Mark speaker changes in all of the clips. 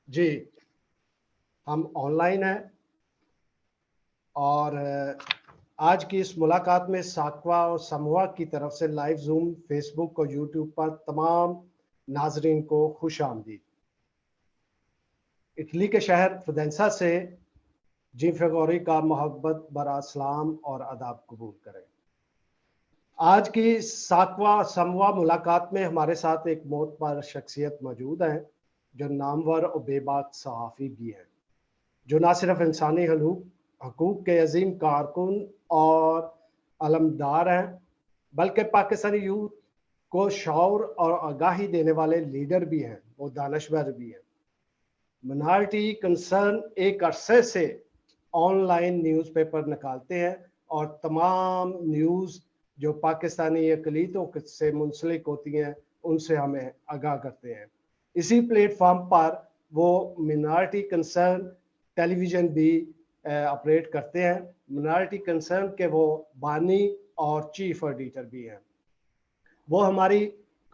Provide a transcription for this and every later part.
Speaker 1: جی ہم on line ہیں اور آج کی اس ملاقات میں ساکوا اور سموا کی طرف سے لائیو زوم فیس بک اور یوٹیوب پر تمام ناظرین کو خوش آمدید۔ اٹلی کے شہر فیڈینسا سے جیم فیگوری کا محبت برا سلام اور آداب قبول کریں۔ آج کی ساکوا سموا ملاقات میں ہمارے ساتھ ایک معتبر شخصیت موجود ہیں جو نامور اور بے باک صحافی بھی ہیں، جو نہ صرف انسانی حقوق کے عظیم کارکن اور علمدار ہیں بلکہ پاکستانی یوتھ کو شعور اور آگاہی دینے والے لیڈر بھی ہیں، وہ دانشور بھی ہیں۔ منارٹی کنسرن ایک عرصے سے آن لائن نیوز پیپر نکالتے ہیں اور تمام نیوز جو پاکستانی اقلیتوں سے منسلک ہوتی ہیں ان سے ہمیں آگاہ کرتے ہیں۔ اسی پلیٹ فارم پر وہ منارٹی کنسرن ٹیلی ویژن بھی آپریٹ کرتے ہیں۔ منارٹی کنسرن کے وہ بانی اور چیف ایڈیٹر بھی ہیں۔ وہ ہماری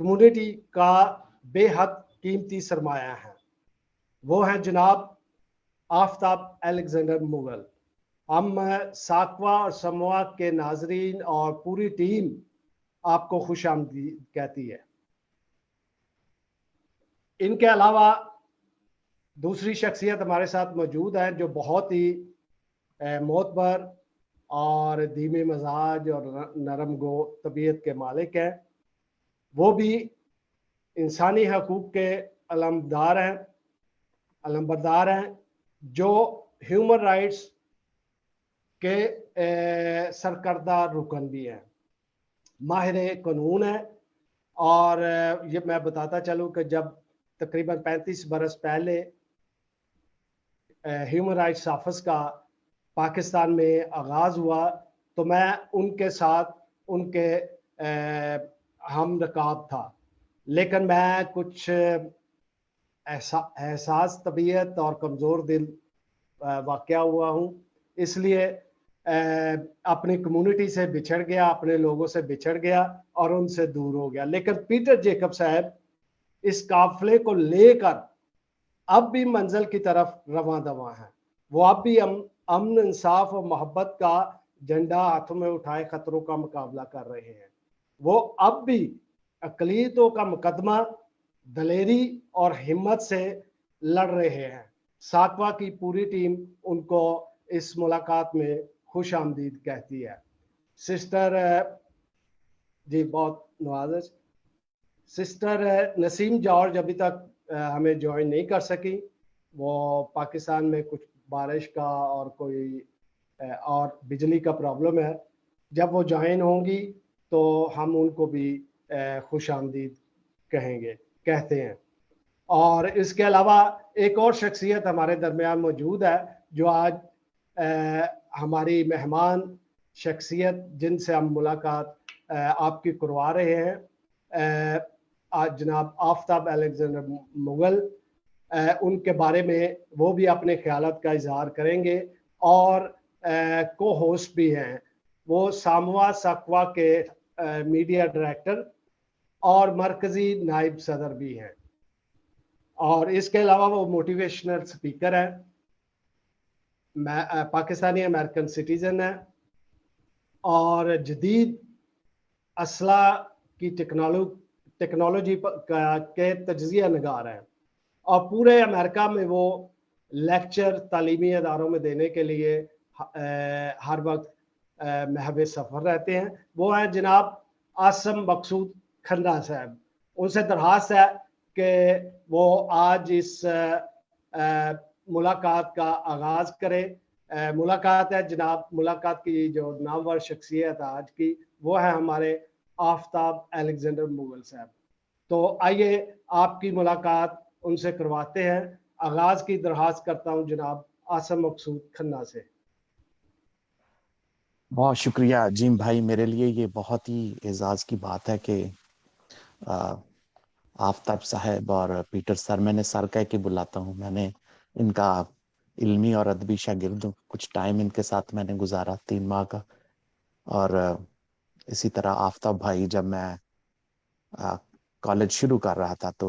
Speaker 1: کمیونٹی کا بے حد قیمتی سرمایہ ہیں۔ وہ ہیں جناب آفتاب الیگزینڈر مغل۔ ہم ساکوا اور سموا کے ناظرین اور پوری ٹیم آپ کو خوش آمدید کہتی ہے۔ ان کے علاوہ دوسری شخصیت ہمارے ساتھ موجود ہے جو بہت ہی معتبر اور دھیمے مزاج اور نرم گو طبیعت کے مالک ہیں۔ وہ بھی انسانی حقوق کے علمبردار ہیں، جو ہیومن رائٹس کے سرکردہ رکن بھی ہیں، ماہر قانون ہیں۔ اور یہ میں بتاتا چلوں کہ جب تقریباً 35 برس پہلے ہیومن رائٹس آفس کا پاکستان میں آغاز ہوا تو میں ان کے ساتھ ان کے ہم رکاب تھا، لیکن میں کچھ احساس طبیعت اور کمزور دل واقع ہوا ہوں، اس لیے اپنی کمیونٹی سے بچھڑ گیا، اپنے لوگوں سے بچھڑ گیا اور ان سے دور ہو گیا۔ لیکن پیٹر جیکب صاحب اس قافلے کو لے کر اب بھی منزل کی طرف رواں دواں ہیں۔ وہ اب بھی امن، انصاف اور محبت کا جھنڈا ہاتھوں میں اٹھائے خطروں کا مقابلہ کر رہے ہیں۔ وہ اب بھی اقلیتوں کا مقدمہ دلیری اور ہمت سے لڑ رہے ہیں۔ ساکوا کی پوری ٹیم ان کو اس ملاقات میں خوش آمدید کہتی ہے۔ سسٹر جی بہت نوازش سسٹر نسیم جارج ابھی تک ہمیں جوائن نہیں کر سکی، وہ پاکستان میں کچھ بارش کا اور کوئی اور بجلی کا پرابلم ہے۔ جب وہ جوائن ہوں گی تو ہم ان کو بھی خوش آمدید کہتے ہیں۔ اور اس کے علاوہ ایک اور شخصیت ہمارے درمیان موجود ہے جو آج ہماری مہمان شخصیت جن سے ہم ملاقات آپ کی کروا رہے ہیں، آج جناب آفتاب الیگزینڈر مغل، ان کے بارے میں وہ بھی اپنے خیالات کا اظہار کریں گے اور کو ہوسٹ بھی ہیں۔ وہ ساموا ساکوا کے میڈیا ڈائریکٹر اور مرکزی نائب صدر بھی ہیں، اور اس کے علاوہ وہ موٹیویشنل سپیکر ہیں، پاکستانی امریکن سٹیزن ہیں اور جدید اسلحہ کی ٹیکنالوجی کے تجزیہ نگار ہیں، اور پورے امریکہ میں وہ لیکچر تعلیمی اداروں میں دینے کے لیے ہر وقت محو سفر رہتے ہیں۔ وہ ہیں جناب عاصم مقصود کھنہ صاحب۔ ان سے درخواست ہے کہ وہ آج اس ملاقات کا آغاز کرے۔ ملاقات ہے جناب، ملاقات کی جو نامور شخصیت آج کی وہ ہے ہمارے آفتاب الیگزینڈر مغل صاحب۔ تو آئیے آپ کی ملاقات ان سے کرواتے ہیں۔ آغاز کی درخواست کرتا ہوں جناب عاصم مقصود کھنہ سے۔
Speaker 2: بہت شکریہ جیم بھائی، میرے لیے یہ بہت ہی اعزاز کی بات ہے کہ آفتاب صاحب اور پیٹر سر، میں نے سر کہہ کے بلاتا ہوں، میں نے ان کا علمی اور ادبی شاگرد ہوں، کچھ ٹائم ان کے ساتھ میں نے گزارا 3 ماہ کا۔ اور اسی طرح آفتاب بھائی، جب میں کالج شروع کر رہا تھا تو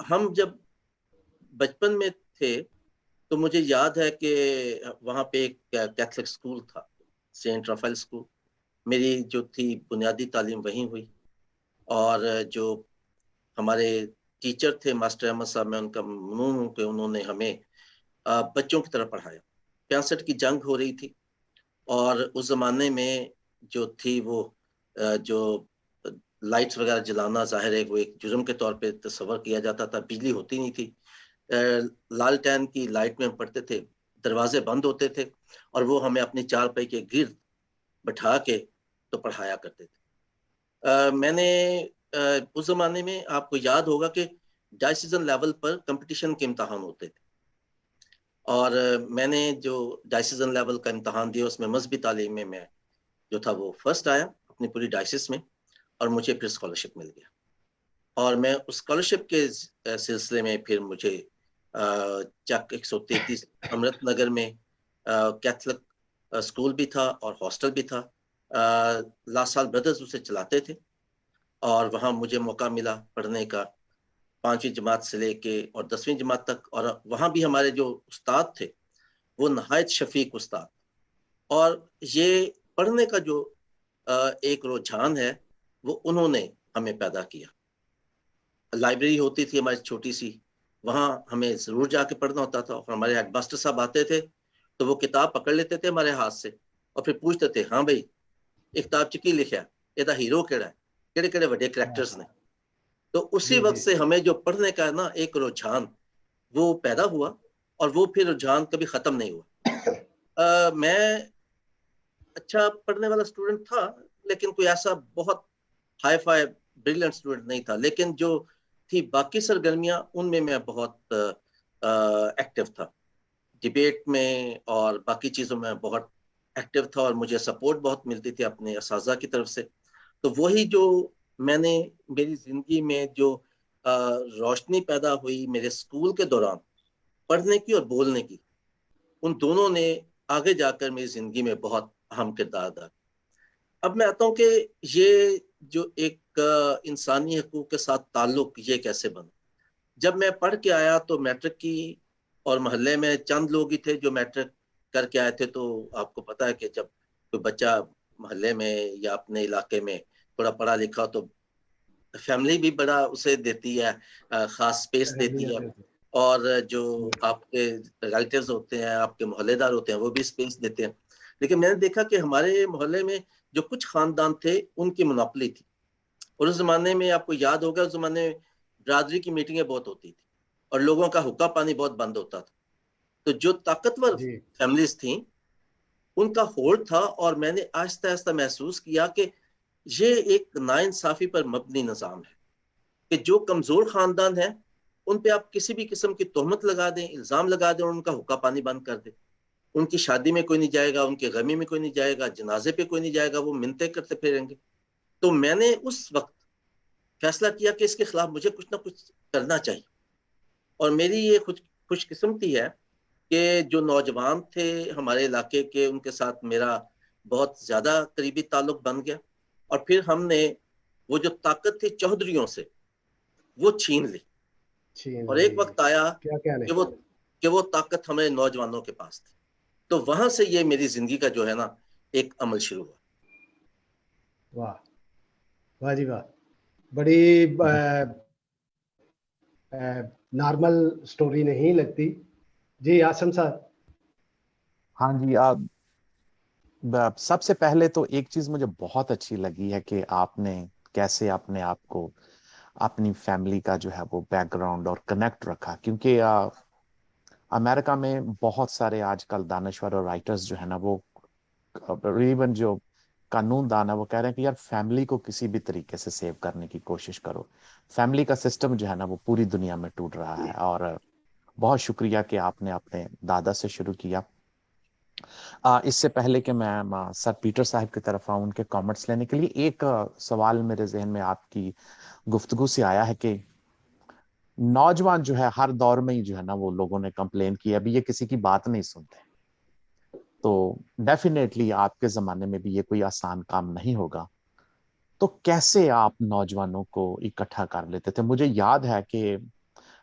Speaker 3: ہم جب بچپن میں تھے تو مجھے یاد ہے کہ وہاں پہ ایک کیتھولک اسکول تھا، سینٹ رافیل اسکول. میری جو تھی بنیادی تعلیم وہیں ہوئی، اور جو ہمارے ٹیچر تھے ماسٹر احمد صاحب، میں ان کا ممنون ہوں کہ انہوں نے ہمیں بچوں کی طرح پڑھایا. 65 کی جنگ ہو رہی تھی، اور اس زمانے میں جو تھی وہ جو لائٹس وغیرہ جلانا ظاہر ہے وہ ایک جرم کے طور پہ تصور کیا جاتا تھا. بجلی ہوتی نہیں تھی، لالٹین کی لائٹ میں ہم پڑھتے تھے، دروازے بند ہوتے تھے، اور وہ ہمیں اپنی چارپائی کے گرد بٹھا کے تو پڑھایا کرتے تھے. میں نے اس زمانے میں آپ کو یاد ہوگا کہ ڈائسیزن لیول پر کمپٹیشن کے امتحان ہوتے تھے، اور میں نے جو ڈائسیزن لیول کا امتحان دیا اس میں مذہبی تعلیم میں میں جو تھا وہ فرسٹ آیا اپنی پوری ڈائسس میں، اور مجھے پھر اسکالرشپ مل گیا. اور میں اس اسکالرشپ کے سلسلے میں پھر مجھے چک 133 امرت نگر میں کیتھولک اسکول بھی تھا اور ہاسٹل بھی تھا. لا سال بردرز اسے چلاتے تھے، اور وہاں مجھے موقع ملا پڑھنے کا 5ویں جماعت سے لے کے اور 10ویں جماعت تک. اور وہاں بھی ہمارے جو استاد تھے وہ نہایت شفیق استاد، اور یہ پڑھنے کا جو ایک رجحان ہے وہ انہوں نے ہمیں پیدا کیا. لائبریری ہوتی تھی ہماری چھوٹی سی، وہاں ہمیں ضرور جا کے پڑھنا ہوتا تھا. اور ہمارے ہیڈ ماسٹر صاحب آتے تھے تو وہ کتاب پکڑ لیتے تھے ہمارے ہاتھ سے، اور پھر پوچھتے تھے ہاں بھائی ایک کتاب چکی لکھا یہ ہیرو کیڑا ہے، کہڑے کہڑے وڈے کریکٹرز نے. تو اسی
Speaker 1: جی
Speaker 3: وقت
Speaker 1: جی
Speaker 3: سے ہمیں جو پڑھنے کا نا ایک رجحان وہ پیدا ہوا، اور وہ پھر رجحان کبھی ختم نہیں ہوا. میں اچھا پڑھنے والا اسٹوڈنٹ تھا، لیکن کوئی ایسا بہت ہائی فائی بریلینٹ اسٹوڈنٹ نہیں تھا. لیکن جو تھی باقی سرگرمیاں ان میں بہت ایکٹیو تھا. ڈیبیٹ میں اور باقی چیزوں میں بہت ایکٹیو تھا، اور مجھے سپورٹ بہت ملتی تھی اپنے اساتذہ کی طرف سے. تو وہی جو میں نے میری زندگی میں جو روشنی پیدا ہوئی میرے اسکول کے دوران پڑھنے کی اور بولنے کی، ان دونوں نے آگے جا کر میری زندگی میں بہت اہم کردار ادا. اب میں آتا ہوں کہ یہ جو ایک انسانی حقوق کے ساتھ تعلق یہ کیسے بنا. جب میں پڑھ کے آیا تو میٹرک کی، اور محلے میں چند لوگ ہی تھے جو میٹرک کر کے آئے تھے. تو آپ کو پتا ہے کہ جب کوئی بچہ محلے میں یا اپنے علاقے میں تھوڑا پڑھا لکھا تو فیملی بھی بڑا اسے دیتی ہے، خاص سپیس دیتی ہے، اور جو آپ کے ریلیٹیوز ہوتے ہیں، آپ کے محلے دار ہوتے ہیں، وہ بھی سپیس دیتے ہیں. لیکن میں نے دیکھا کہ ہمارے محلے میں جو کچھ خاندان تھے ان کی مناپلی تھی. اور اس زمانے میں آپ کو یاد ہوگا اس زمانے میں برادری کی میٹنگیں بہت ہوتی تھی، اور لوگوں کا حقہ پانی بہت بند ہوتا تھا. تو جو طاقتور
Speaker 1: جی
Speaker 3: فیملیز تھیں ان کا ہولڈ تھا، اور میں نے آہستہ آہستہ محسوس کیا کہ یہ ایک ناانصافی پر مبنی نظام ہے، کہ جو کمزور خاندان ہیں ان پہ آپ کسی بھی قسم کی تہمت لگا دیں، الزام لگا دیں، اور ان کا حقہ پانی بند کر دیں. ان کی شادی میں کوئی نہیں جائے گا، ان کے غمی میں کوئی نہیں جائے گا، جنازے پہ کوئی نہیں جائے گا، وہ منتیں کرتے پھریں گے. تو میں نے اس وقت فیصلہ کیا کہ اس کے خلاف مجھے کچھ نہ کچھ کرنا چاہیے. اور میری یہ خوش قسمتی ہے کہ جو نوجوان تھے ہمارے علاقے کے ان کے ساتھ میرا بہت زیادہ قریبی تعلق بن گیا، اور پھر ہم نے وہ جو طاقت تھی چودھریوں سے وہ چھین لی، اور ایک وقت آیا
Speaker 1: کیا کہنے.
Speaker 3: کہ وہ طاقت ہمارے نوجوانوں کے پاس تھی. تو وہاں سے یہ میری زندگی کا جو ہے نا ایک عمل شروع ہوا.
Speaker 1: واہ واہ جی واہ، بڑی نارمل سٹوری نہیں لگتی. جی آسم صاحب.
Speaker 2: ہاں جی، سب سے پہلے تو ایک چیز مجھے بہت اچھی لگی ہے کہ آپ نے کیسے اپنے آپ کو اپنی فیملی کا جو ہے وہ بیک گراؤنڈ اور کنیکٹ رکھا. کیونکہ امریکہ میں بہت سارے آج کل دانشور اور رائٹرز جو ہے نا وہ ایون جو قانون دان ہے وہ کہہ رہے ہیں کہ یار فیملی کو کسی بھی طریقے سے سیو کرنے کی کوشش کرو. فیملی کا سسٹم جو ہے نا وہ پوری دنیا میں ٹوٹ رہا ہے. اور بہت شکریہ کہ آپ نے اپنے دادا سے شروع کیا. اس سے پہلے کہ میں سر پیٹر صاحب کی طرف آؤں ان کے کامنٹس لینے کے لیے، ایک سوال میرے ذہن میں آپ کی گفتگو سے آیا ہے کہ نوجوان جو ہے ہر دور میں ہی جو ہے نا وہ لوگوں نے کمپلین کی ابھی یہ کسی کی بات نہیں سنتے. تو ڈیفینیٹلی آپ کے زمانے میں بھی یہ کوئی آسان کام نہیں ہوگا. تو کیسے آپ نوجوانوں کو اکٹھا کر لیتے تھے؟ مجھے یاد ہے کہ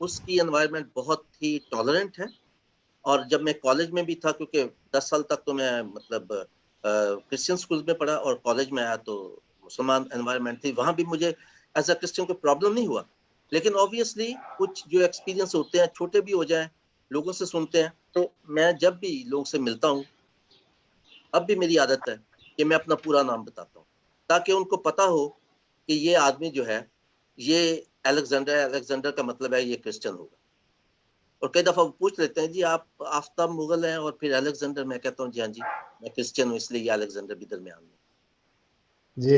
Speaker 3: اس کی انوائرمنٹ بہت ہی ٹالرنٹ ہے. اور جب میں کالج میں بھی تھا, کیونکہ 10 سال تک تو میں مطلب کرسچن اسکول میں پڑھا, اور کالج میں آیا تو مسلمان انوائرمنٹ تھی, وہاں بھی مجھے ایز اے کرسچن کوئی پرابلم نہیں ہوا. لیکن آبویسلی کچھ جو ایکسپیرینس ہوتے ہیں, چھوٹے بھی ہو جائیں, لوگوں سے سنتے ہیں, تو میں جب بھی لوگوں سے ملتا ہوں, اب بھی میری عادت ہے کہ میں اپنا پورا نام بتاتا ہوں, تاکہ ان کو پتا ہو کہ یہ آدمی جو ہے یہ الیگزینڈر کا مطلب ہے یہ کرسچن ہوگا. اور کئی دفعہ وہ پوچھ لیتے ہیں, جی آپ آفتاب مغل ہیں اور پھر الیگزینڈر, میں کہتا ہوں جی ہاں جی میں کرسچن ہوں, اس لیے یہ الیگزینڈر بھی درمیان میں.
Speaker 1: جی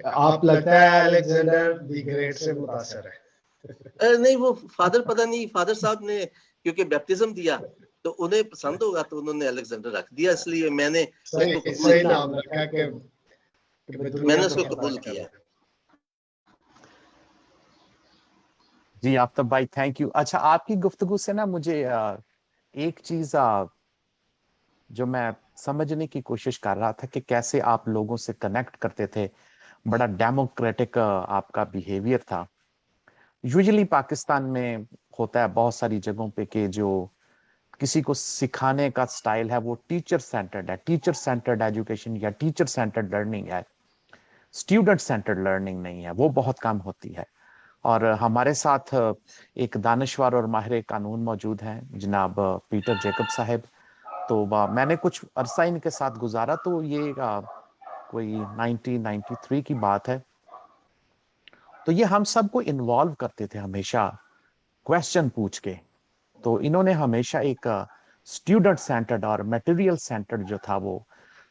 Speaker 1: آپ لگتا ہے الیگزینڈر دی گریٹ سے متاثر ہے.
Speaker 3: نہیں, وہ فادر پتہ نہیں, فادر صاحب نے کیونکہ بیپٹزم دیا تو انہیں پسند ہوگا تو انہوں نے الیگزینڈر رکھ دیا, اس لیے میں نے اس کو قبول
Speaker 1: صحیح
Speaker 3: کیا.
Speaker 1: نام رکھا کہ
Speaker 3: میں نے اس کو قبول کیا.
Speaker 2: جی آفتاب بھائی تھینک یو. اچھا آپ کی گفتگو سے نا مجھے ایک چیز جو میں سمجھنے کی کوشش کر رہا تھا کہ کیسے آپ لوگوں سے کنیکٹ کرتے تھے, بڑا ڈیموکریٹک آپ کا بیہیویئر تھا. یوزلی پاکستان میں ہوتا ہے بہت ساری جگہوں پہ کہ جو کسی کو سکھانے کا سٹائل ہے وہ ٹیچر سینٹرڈ ہے, ٹیچر سینٹرڈ ایجوکیشن یا ٹیچر سینٹرڈ لرننگ ہے, اسٹوڈنٹ سینٹرڈ لرننگ نہیں ہے, وہ بہت کم ہوتی ہے. اور ہمارے ساتھ ایک دانشور اور ماہر قانون موجود ہیں جناب پیٹر جیکب صاحب. تو میں نے کچھ عرصہ ان کے ساتھ گزارا, تو یہ کوئی 1993 کی بات ہے. تو یہ ہم سب کو انوالو کرتے تھے ہمیشہ کویسچن پوچھ کے. تو انہوں نے ہمیشہ ایک اسٹوڈنٹ سینٹرڈ اور میٹیریل سینٹرڈ جو تھا وہ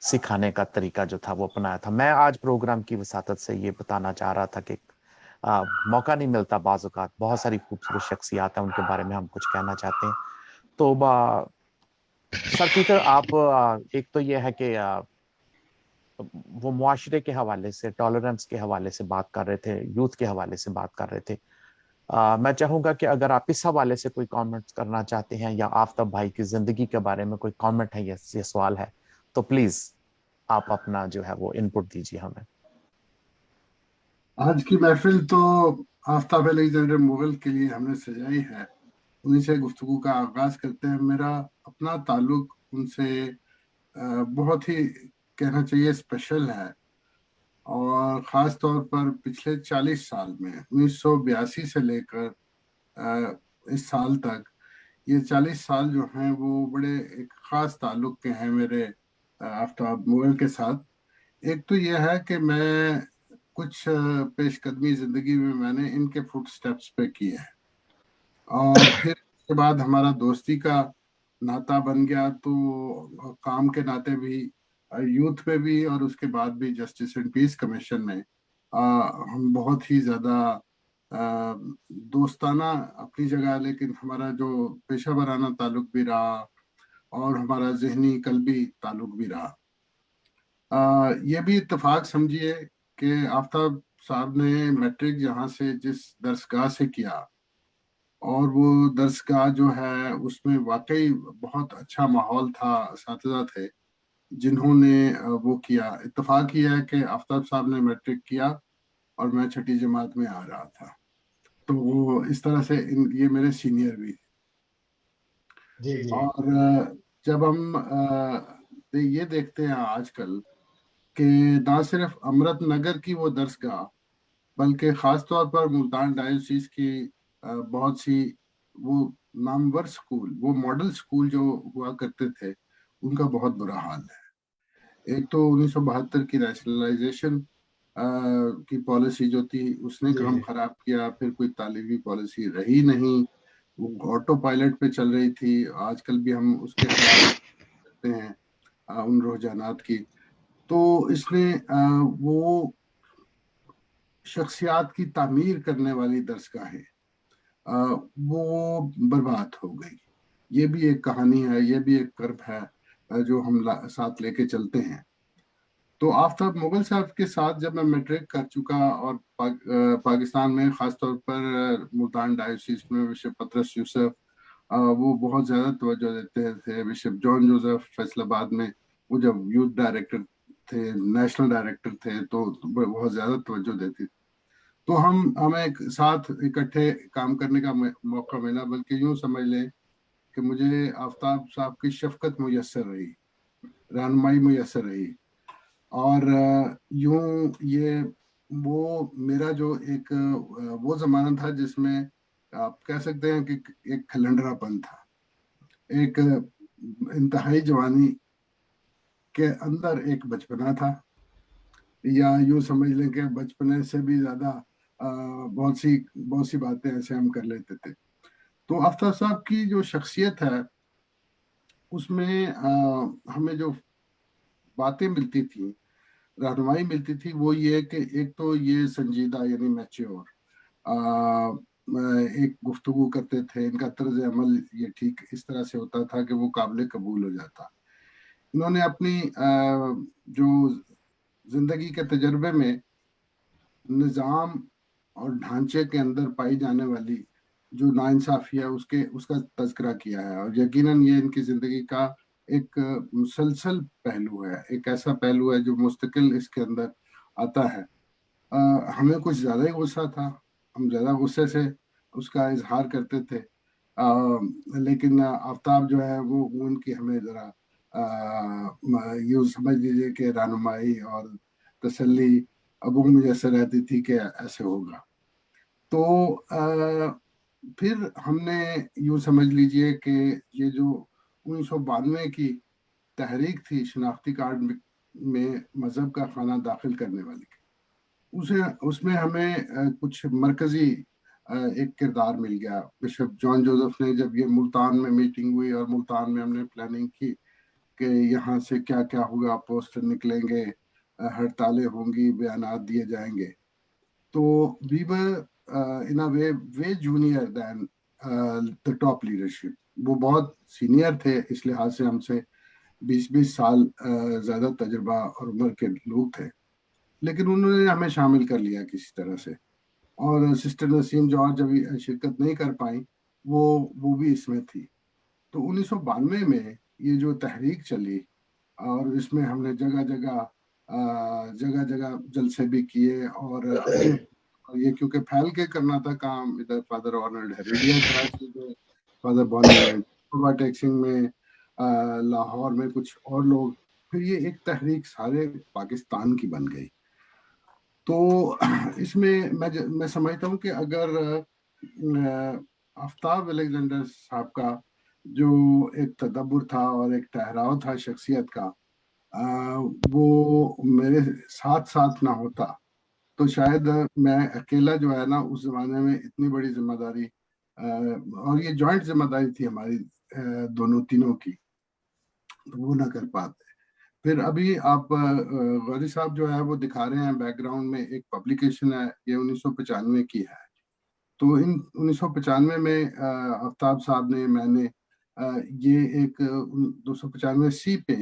Speaker 2: سکھانے کا طریقہ جو تھا وہ اپنایا تھا. میں آج پروگرام کی وساطت سے یہ بتانا چاہ رہا تھا کہ موقع نہیں ملتا بعض اوقات, بہت ساری خوبصورت شخصیات ہیں ان کے بارے میں ہم کچھ کہنا چاہتے ہیں. تو سر پیٹر آپ ایک تو یہ ہے کہ وہ معاشرے کے حوالے سے, ٹالرنس کے حوالے سے بات کر رہے تھے, یوتھ کے حوالے سے بات کر رہے تھے. میں چاہوں گا کہ اگر آپ اس حوالے سے کوئی کامنٹ کرنا چاہتے ہیں یا آفتاب بھائی کی زندگی کے بارے میں کوئی کامنٹ ہے یا یہ سوال ہے تو پلیز آپ اپنا جو ہے وہ ان پٹ دیجیے ہمیں.
Speaker 4: آج کی محفل تو آفتاب الیگزینڈر مغل کے لیے ہم نے سجائی ہے, انہیں سے گفتگو کا آغاز کرتے ہیں. میرا اپنا تعلق ان سے بہت ہی کہنا چاہیے اسپیشل ہے, اور خاص طور پر پچھلے 40 سال میں 1982 سے لے کر اس سال تک, یہ 40 سال جو ہیں وہ بڑے ایک خاص تعلق کے ہیں میرے آفتاب مغل کے ساتھ. ایک تو یہ ہے کہ میں کچھ پیش قدمی زندگی میں نے ان کے فٹ سٹیپس پہ کیے ہیں, اور پھر اس کے بعد ہمارا دوستی کا ناطہ بن گیا. تو کام کے ناطے بھی, یوتھ پہ بھی, اور اس کے بعد بھی جسٹس اینڈ پیس کمیشن میں ہم بہت ہی زیادہ دوستانہ اپنی جگہ, لیکن ہمارا جو پیشہ ورانہ تعلق بھی رہا اور ہمارا ذہنی قلبی تعلق بھی رہا. یہ بھی اتفاق سمجھیے کہ آفتاب صاحب نے میٹرک یہاں سے جس درسگاہ سے کیا, اور وہ درسگاہ جو ہے اس میں واقعی بہت اچھا ماحول تھا, اساتذہ تھے جنہوں نے وہ کیا. اتفاق یہ ہے کہ آفتاب صاحب نے میٹرک کیا اور میں 6ٹھی جماعت میں آ رہا تھا, تو وہ اس طرح سے یہ میرے سینئر بھی تھے.
Speaker 1: جی جی.
Speaker 4: اور جب ہم یہ دیکھتے ہیں آج کل کہ نہ صرف امرت نگر کی وہ درسگاہ, بلکہ خاص طور پر ملتان ڈائیوسیز کی بہت سی وہ نامور سکول, وہ ماڈل سکول جو ہوا کرتے تھے, ان کا بہت برا حال ہے. ایک تو 1972 کی نیشنلائزیشن کی پالیسی جو تھی اس نے کام خراب کیا, پھر کوئی تعلیمی پالیسی رہی نہیں, وہ آٹو پائلٹ پہ چل رہی تھی. آج کل بھی ہم اس کے خلاف کرتے ہیں ان رجحانات کی. تو اس نے وہ شخصیات کی تعمیر کرنے والی درسگاہیں وہ برباد ہو گئی. یہ بھی ایک کہانی ہے, یہ بھی ایک کرب ہے جو ہم ساتھ لے کے چلتے ہیں. تو آفتاب مغل صاحب کے ساتھ جب میں میٹرک کر چکا اور پاکستان میں خاص طور پر ملتان ڈائیوسیز میں بشپ پطرس یوسف وہ بہت زیادہ توجہ دیتے تھے. بشپ جان جوزف فیصل آباد میں وہ جب یوتھ ڈائریکٹر تھے, نیشنل ڈائریکٹر تھے, تو بہت زیادہ توجہ دیتی تھی. تو ہمیں ایک ساتھ اکٹھے کام کرنے کا موقع ملا، بلکہ یوں سمجھ لیں کہ مجھے آفتاب صاحب کی شفقت میسر رہی، رہنمائی میسر رہی، اور یوں یہ وہ میرا جو ایک وہ زمانہ تھا جس میں آپ کہہ سکتے ہیں کہ ایک کھلنڈرا پن تھا، ایک انتہائی جوانی کے اندر ایک بچپنا تھا، یا یوں سمجھ لیں کہ بچپنے سے بھی زیادہ بہت سی باتیں ایسے ہم کر لیتے تھے۔ تو آفتاب صاحب کی جو شخصیت ہے اس میں ہمیں جو باتیں ملتی تھیں، رہنمائی ملتی تھی، وہ یہ کہ ایک تو یہ سنجیدہ یعنی میچیور ایک گفتگو کرتے تھے، ان کا طرز عمل یہ ٹھیک اس طرح سے ہوتا تھا کہ وہ قابل قبول ہو جاتا۔ انہوں نے اپنی جو زندگی کے تجربے میں نظام اور ڈھانچے کے اندر پائی جانے والی جو ناانصافی ہے اس کا تذکرہ کیا ہے، اور یقیناً یہ ان کی زندگی کا ایک مسلسل پہلو ہے، ایک ایسا پہلو ہے جو مستقل اس کے اندر آتا ہے۔ ہمیں کچھ زیادہ ہی غصہ تھا، ہم زیادہ غصے سے اس کا اظہار کرتے تھے، لیکن آفتاب جو ہے وہ ان کی ہمیں ذرا یوں سمجھ لیجیے کہ رہنمائی اور تسلی اب وہ میسر رہتی تھی کہ ایسے ہوگا۔ تو پھر ہم نے یوں سمجھ لیجئے کہ یہ جو 1992 کی تحریک تھی شناختی کارڈ میں مذہب کا خانہ داخل کرنے والی، اس میں ہمیں کچھ مرکزی ایک کردار مل گیا۔ بشپ جان جوزف نے جب یہ ملتان میں میٹنگ ہوئی اور ملتان میں ہم نے پلاننگ کی کہ یہاں سے کیا کیا ہوگا، پوسٹر نکلیں گے، ہڑتالیں ہوں گی، بیانات دیے جائیں گے، تو we were in a way junior than the top leadership۔ وہ بہت سینئر تھے اس لحاظ سے، ہم سے 20 سال زیادہ تجربہ اور عمر کے لوگ تھے، لیکن انہوں نے ہمیں شامل کر لیا کسی طرح سے، اور سسٹر نسیم جارج ابھی شرکت نہیں کر پائیں، وہ بھی اس میں تھی۔ تو 1992 میں یہ جو تحریک چلی اور اس میں ہم نے جگہ جگہ جلسے بھی کیے، اور یہ کیونکہ پھیل کے کرنا تھا کام، ادھر فادر آرنلڈ ہیریڈیا کراچی میں، فادر بونی میں ٹیکسنگ میں، لاہور میں کچھ اور لوگ، پھر یہ ایک تحریک سارے پاکستان کی بن گئی۔ تو اس میں میں سمجھتا ہوں کہ اگر آفتاب الیگزینڈر صاحب کا جو ایک تدبر تھا اور ایک ٹھہراؤ تھا شخصیت کا، وہ میرے ساتھ نہ ہوتا تو شاید میں اکیلا جو ہے نا اس زمانے میں اتنی بڑی ذمہ داری، اور یہ جوائنٹ ذمہ داری تھی ہماری تینوں کی، وہ نہ کر پاتے۔ پھر ابھی آپ غوری صاحب جو ہے وہ دکھا رہے ہیں بیک گراؤنڈ میں ایک پبلیکیشن ہے، یہ 1995 کی ہے۔ تو ان 1995 میں آفتاب صاحب نے، میں نے یہ ایک 295 پہ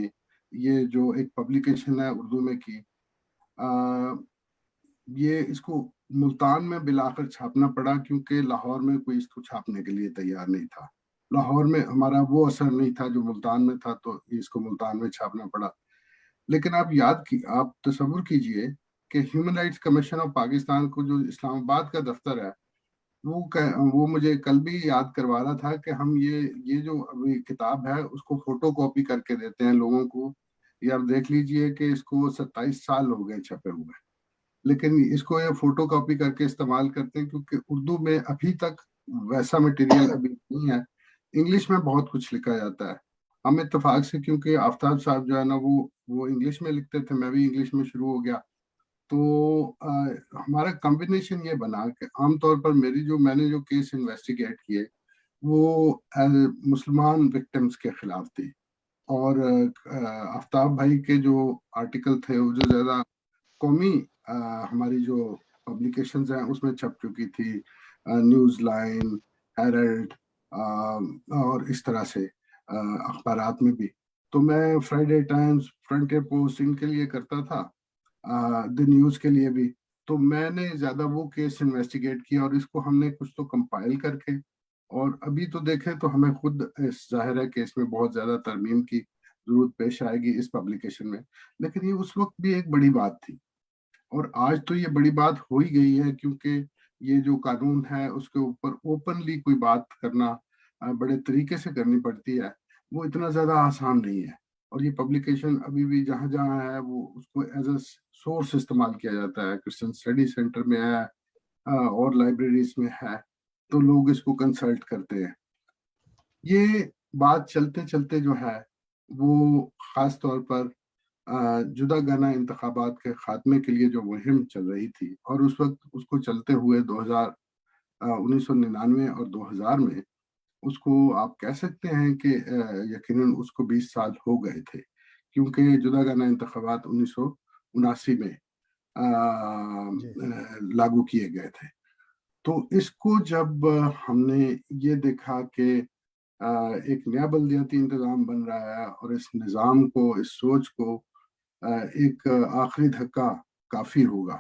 Speaker 4: یہ جو ایک پبلیکیشن ہے اردو میں کی، یہ اس کو ملتان میں بلاخر چھاپنا پڑا کیونکہ لاہور میں کوئی اس کو چھاپنے کے لیے تیار نہیں تھا، لاہور میں ہمارا وہ اثر نہیں تھا جو ملتان میں تھا، تو اس کو ملتان میں چھاپنا پڑا۔ لیکن آپ تصور کیجئے کہ human rights commission of Pakistan کو جو اسلام آباد کا دفتر ہے، وہ مجھے کل بھی یاد کروا رہا تھا کہ ہم یہ جو ابھی کتاب ہے اس کو فوٹو کاپی کر کے دیتے ہیں لوگوں کو، یا آپ دیکھ لیجئے کہ اس کو 27 سال ہو گئے چھپے ہوئے، لیکن اس کو یہ فوٹو کاپی کر کے استعمال کرتے ہیں کیونکہ اردو میں ابھی تک ویسا مٹیریل ابھی نہیں ہے۔ انگلش میں بہت کچھ لکھا جاتا ہے، ہم اتفاق سے کیونکہ آفتاب صاحب جو ہے نا وہ انگلش میں لکھتے تھے، میں بھی انگلش میں شروع ہو گیا، تو ہمارا کمبینیشن یہ بنا کہ عام طور پر میں نے جو کیس انویسٹیگیٹ کیے وہ مسلمان وکٹمز کے خلاف تھی، اور آفتاب بھائی کے جو آرٹیکل تھے وہ جو زیادہ قومی ہماری جو پبلیکیشنز ہیں اس میں چھپ چکی تھی، نیوز لائن، ہیرلڈ اور اس طرح سے اخبارات میں بھی۔ تو میں فرائیڈے ٹائمز، فرنٹیئر پوسٹ ان کے لیے کرتا تھا، دی نیوز کے لیے بھی۔ تو میں نے زیادہ وہ کیس انویسٹیگیٹ کیا، اور اس کو ہم نے کچھ تو کمپائل کر کے، اور ابھی تو دیکھیں تو ہمیں خود ظاہر ہے کہ اس میں بہت زیادہ ترمیم کی ضرورت پیش آئے گی اس پبلیکیشن میں، لیکن یہ اس وقت بھی ایک بڑی بات تھی اور آج تو یہ بڑی بات ہو ہی گئی ہے کیونکہ یہ جو قانون ہے اس کے اوپر اوپنلی کوئی بات کرنا بڑے طریقے سے کرنی پڑتی ہے، وہ اتنا زیادہ آسان نہیں ہے. اور یہ پبلیکیشن ابھی بھی جہاں جہاں ہے وہ اس کو ایز اے سورس استعمال کیا جاتا ہے. کرسچن اسٹڈی سینٹر میں ہے اور لائبریریز میں ہے، تو لوگ اس کو کنسلٹ کرتے ہیں. یہ بات چلتے چلتے جو ہے وہ خاص طور پر جدا گانا انتخابات کے خاتمے کے لیے جو مہم چل رہی تھی، اور اس وقت اس کو چلتے ہوئے 1999 اور 2000 میں اس کو آپ کہہ سکتے ہیں کہ یقیناً اس کو 20 سال ہو گئے تھے، کیونکہ جدا گانا انتخابات 1979 میں لاگو کیے گئے تھے. تو اس کو جب ہم نے یہ دیکھا کہ ایک نیا بلدیاتی انتظام بن رہا ہے اور اس نظام کو، اس سوچ کو ایک آخری دھکا کافی ہوگا،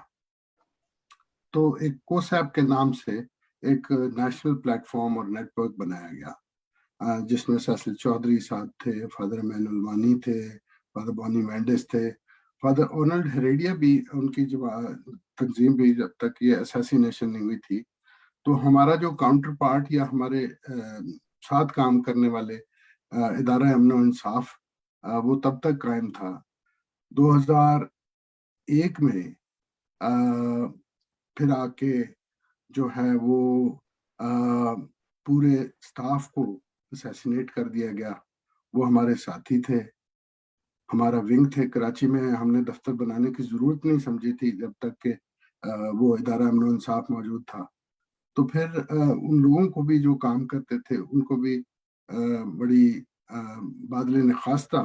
Speaker 4: تو ایک کوسیپ کے نام سے ایک نیشنل پلیٹ فارم اور نیٹ ورک بنایا گیا، جس میں سیسل چودھری صاحب تھے، فادر مینول وانی تھے، فادر بونی مینڈس تھے، فادر اونلڈ ہیریڈیا بھی ان کی تنظیم بھی جب تک یہ اسیسینیشن نہیں ہوئی تھی. تو ہمارا جو کاؤنٹر پارٹ یا ہمارے ساتھ کام کرنے والے ادارہ امن و انصاف وہ تب تک قائم تھا. 2001 میں پھر آ کے جو ہے وہ پورے سٹاف کو اسیسینیٹ کر دیا گیا. وہ ہمارے ساتھی تھے، ہمارا ونگ تھے کراچی میں. ہم نے دفتر بنانے کی ضرورت نہیں سمجھی تھی جب تک کہ وہ ادارہ امن و انصاف موجود تھا. تو پھر ان لوگوں کو بھی جو کام کرتے تھے ان کو بھی بڑی بادل نخواستہ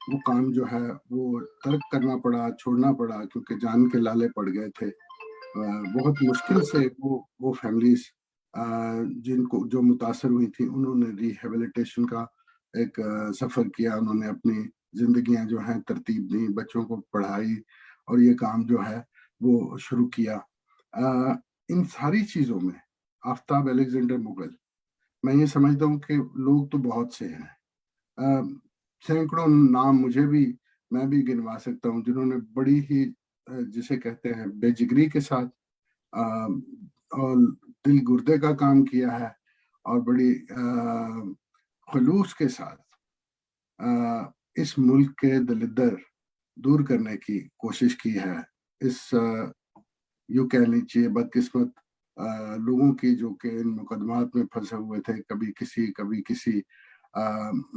Speaker 4: وہ کام جو ہے وہ ترک کرنا پڑا، چھوڑنا پڑا، کیونکہ جان کے لالے پڑ گئے تھے. بہت مشکل سے وہ فیملیز جن کو جو متاثر ہوئی تھی انہوں نے ریہیبلیٹیشن کا ایک سفر کیا. انہوں نے اپنی زندگیاں جو ہیں ترتیب دی، بچوں کو پڑھائی، اور یہ کام جو ہے وہ شروع کیا. ان ساری چیزوں میں آفتاب الیگزینڈر مغل، میں یہ سمجھتا ہوں کہ لوگ تو بہت سے ہیں، سینکڑوں نام میں بھی گنوا سکتا ہوں جنہوں نے بڑی ہی جسے کہتے ہیں بے جگری کے ساتھ اور دل گردے کا کام کیا ہے، اور بڑی خلوص کے ساتھ اس ملک کے دلدر دور کرنے کی کوشش کی ہے. اس یوں کہہ لیجیے بدقسمت لوگوں کی جو کہ ان مقدمات میں پھنسے ہوئے تھے، کبھی کسی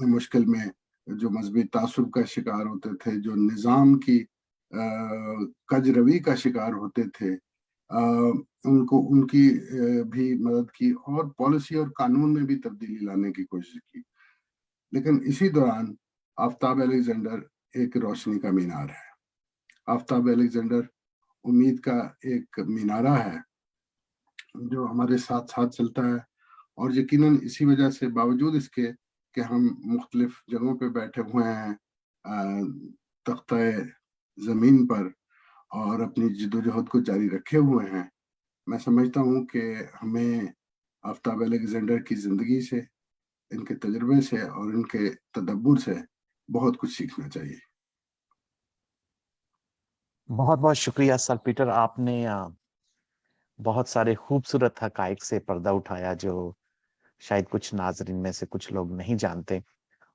Speaker 4: مشکل میں، جو مذہبی تعصب کا شکار ہوتے تھے، جو نظام کی کج روی کا شکار ہوتے تھے، ان کی بھی مدد کی اور پالیسی اور قانون میں بھی تبدیلی لانے کی کوشش کی. لیکن اسی دوران آفتاب الیگزینڈر ایک روشنی کا مینار ہے. آفتاب الیگزینڈر امید کا ایک مینارہ ہے جو ہمارے ساتھ ساتھ چلتا ہے. اور یقیناً اسی وجہ سے باوجود اس کے کہ ہم مختلف جگہوں پہ بیٹھے ہوئے ہیں تختہ زمین پر اور اپنی جدوجہد کو جاری رکھے ہوئے ہیں، میں سمجھتا ہوں کہ ہمیں آفتاب الیگزینڈر کی زندگی سے، ان کے تجربے سے اور ان کے تدبر سے بہت کچھ سیکھنا چاہیے.
Speaker 2: بہت بہت شکریہ سر پیٹر، آپ نے بہت سارے خوبصورت حقائق سے پردہ اٹھایا جو شاید کچھ ناظرین میں سے کچھ لوگ نہیں جانتے.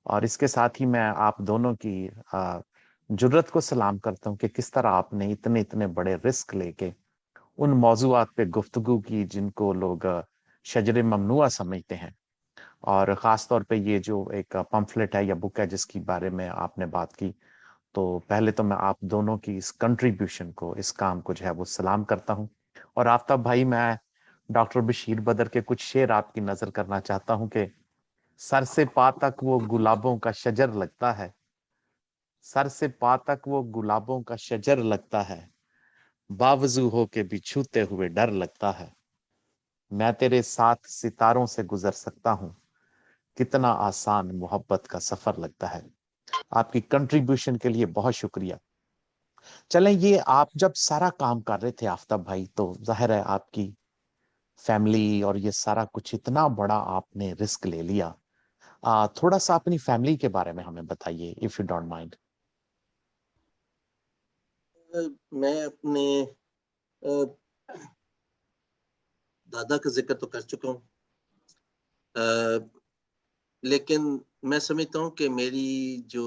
Speaker 2: اور اس کے ساتھ ہی میں آپ دونوں کی جرت کو سلام کرتا ہوں کہ کس طرح آپ نے اتنے بڑے رسک لے کے ان موضوعات پہ گفتگو کی جن کو لوگ شجر ممنوعہ سمجھتے ہیں. اور خاص طور پہ یہ جو ایک پمفلٹ ہے یا بک ہے جس کی بارے میں آپ نے بات کی، تو پہلے تو میں آپ دونوں کی اس کنٹریبیوشن کو، اس کام کو جو ہے وہ سلام کرتا ہوں. اور آفتاب بھائی، میں ڈاکٹر بشیر بدر کے کچھ شعر آپ کی نظر کرنا چاہتا ہوں کہ سر سے پا تک وہ گلابوں کا شجر لگتا ہے، سر سے پا تک وہ گلابوں کا شجر لگتا ہے، باوضو ہو کے بھی چھوتے ہوئے ڈر لگتا ہے، میں تیرے ساتھ ستاروں سے گزر سکتا ہوں، کتنا آسان محبت کا سفر لگتا ہے. آپ کی کنٹریبیوشن کے لیے بہت شکریہ. چلیں، یہ آپ جب سارا کام کر رہے تھے آفتاب بھائی، تو ظاہر ہے آپ کی فیملی اور یہ سارا کچھ اتنا بڑا آپ نے رسک لے لیا. تھوڑا سا اپنی فیملی کے بارے میں ہمیں بتائیے، اف یو ڈونٹ مائنڈ.
Speaker 3: میں اپنے دادا کا ذکر تو کر چکا ہوں، لیکن میں سمجھتا ہوں کہ میری جو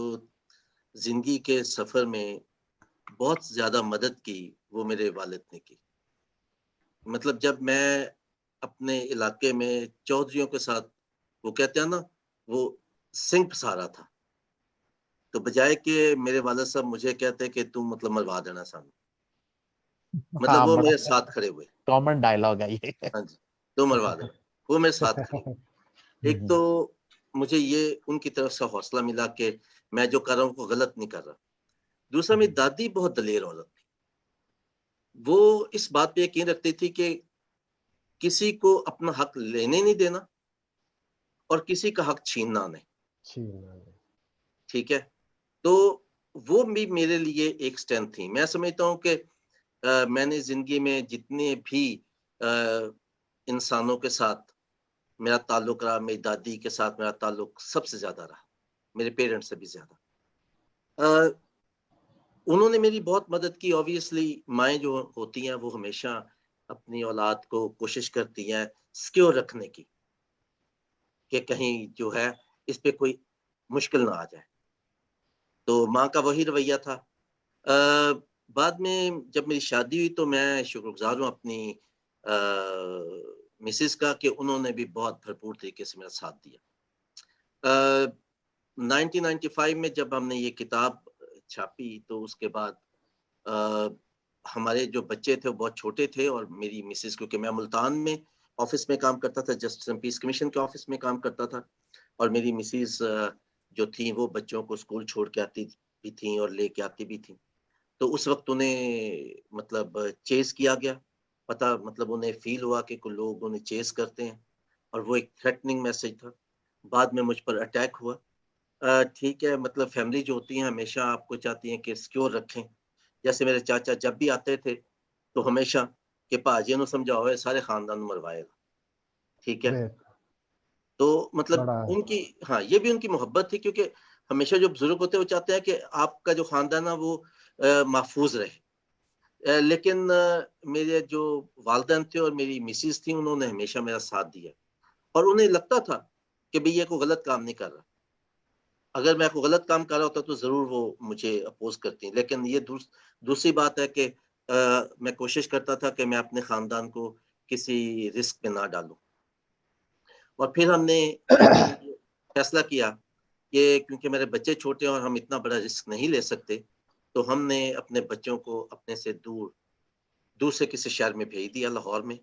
Speaker 3: زندگی کے سفر میں بہت زیادہ مدد کی وہ میرے والد نے کی. مطلب جب میں اپنے علاقے میں چودھریوں کے ساتھ، وہ کہتے ہیں نا، وہ سنگ پسارا تھا، تو بجائے کہ میرے والد صاحب مجھے کہتے کہ تم مطلب مروا دینا سامنے، مطلب وہ میرے ساتھ کھڑے ہوئے.
Speaker 2: کامن ڈائلاگ ہے یہ.
Speaker 3: ہاں جی، تو مروا دینا، وہ میرے ساتھ کھڑے ہوئے. ایک تو مجھے یہ ان کی طرف سے حوصلہ ملا کہ میں جو کر رہا ہوں وہ غلط نہیں کر رہا. دوسرا میری دادی بہت دلیر عورت تھی، وہ اس بات پہ یقین رکھتی تھی کہ کسی کو اپنا حق لینے نہیں دینا اور کسی کا حق چھیننا نہیں. ٹھیک ہے، تو وہ بھی میرے لیے ایک سٹرینتھ تھی. میں سمجھتا ہوں کہ میں نے زندگی میں جتنے بھی انسانوں کے ساتھ میرا تعلق رہا، میری دادی کے ساتھ میرا تعلق سب سے زیادہ رہا، میرے پیرنٹس سے بھی زیادہ. انہوں نے میری بہت مدد کی. آبویسلی مائیں جو ہوتی ہیں وہ ہمیشہ اپنی اولاد کو کوشش کرتی ہیں سکیور رکھنے کی، کہ کہیں جو ہے اس پہ کوئی مشکل نہ آ جائے. تو ماں کا وہی رویہ تھا. بعد میں جب میری شادی ہوئی تو میں شکر گزار ہوں اپنی مسز کا کہ انہوں نے بھی بہت بھرپور طریقے سے میرا ساتھ دیا. 1995 میں جب ہم نے یہ کتاب چھاپی تو اس کے بعد ہمارے جو بچے تھے وہ بہت چھوٹے تھے، اور میری مسز، کیونکہ میں ملتان میں آفس میں کام کرتا تھا، جسٹس اینڈ پیس کمیشن کے آفس میں کام کرتا تھا، اور میری مسز جو تھیں وہ بچوں کو اسکول چھوڑ کے آتی بھی تھیں اور لے کے آتی بھی تھیں. تو اس وقت انہیں مطلب چیز کیا گیا، پتہ مطلب انہیں فیل ہوا کہ کوئی لوگ انہیں چیز کرتے ہیں، اور وہ ایک تھریٹننگ میسج تھا. بعد میں مجھ پر اٹیک ہوا. ٹھیک ہے، مطلب فیملی جو ہوتی ہیں ہمیشہ آپ کو چاہتی ہیں کہ سکیور رکھیں. جیسے میرے چاچا جب بھی آتے تھے تو ہمیشہ کہ پاجی نو سمجھاؤ ہے سارے خاندان مروائے گا. ٹھیک ہے، تو مطلب ان کی، ہاں یہ بھی ان کی محبت تھی، کیونکہ ہمیشہ جو بزرگ ہوتے ہیں وہ چاہتے ہیں کہ آپ کا جو خاندان ہے وہ محفوظ رہے. لیکن میرے جو والدین تھے اور میری مسز تھیں انہوں نے ہمیشہ میرا ساتھ دیا، اور انہیں لگتا تھا کہ بھئی یہ کوئی غلط کام نہیں کر رہا. اگر میں کوئی غلط کام کر رہا ہوتا تو ضرور وہ مجھے اپوز کرتی ہیں. لیکن یہ دوسری بات ہے کہ میں کوشش کرتا تھا کہ میں اپنے خاندان کو کسی رسک میں نہ ڈالوں. اور پھر ہم نے فیصلہ کیا کہ کیونکہ میرے بچے چھوٹے ہیں اور ہم اتنا بڑا رسک نہیں لے سکتے، تو ہم نے اپنے بچوں کو اپنے سے دور سے کسی شہر میں بھیج دیا، لاہور میں.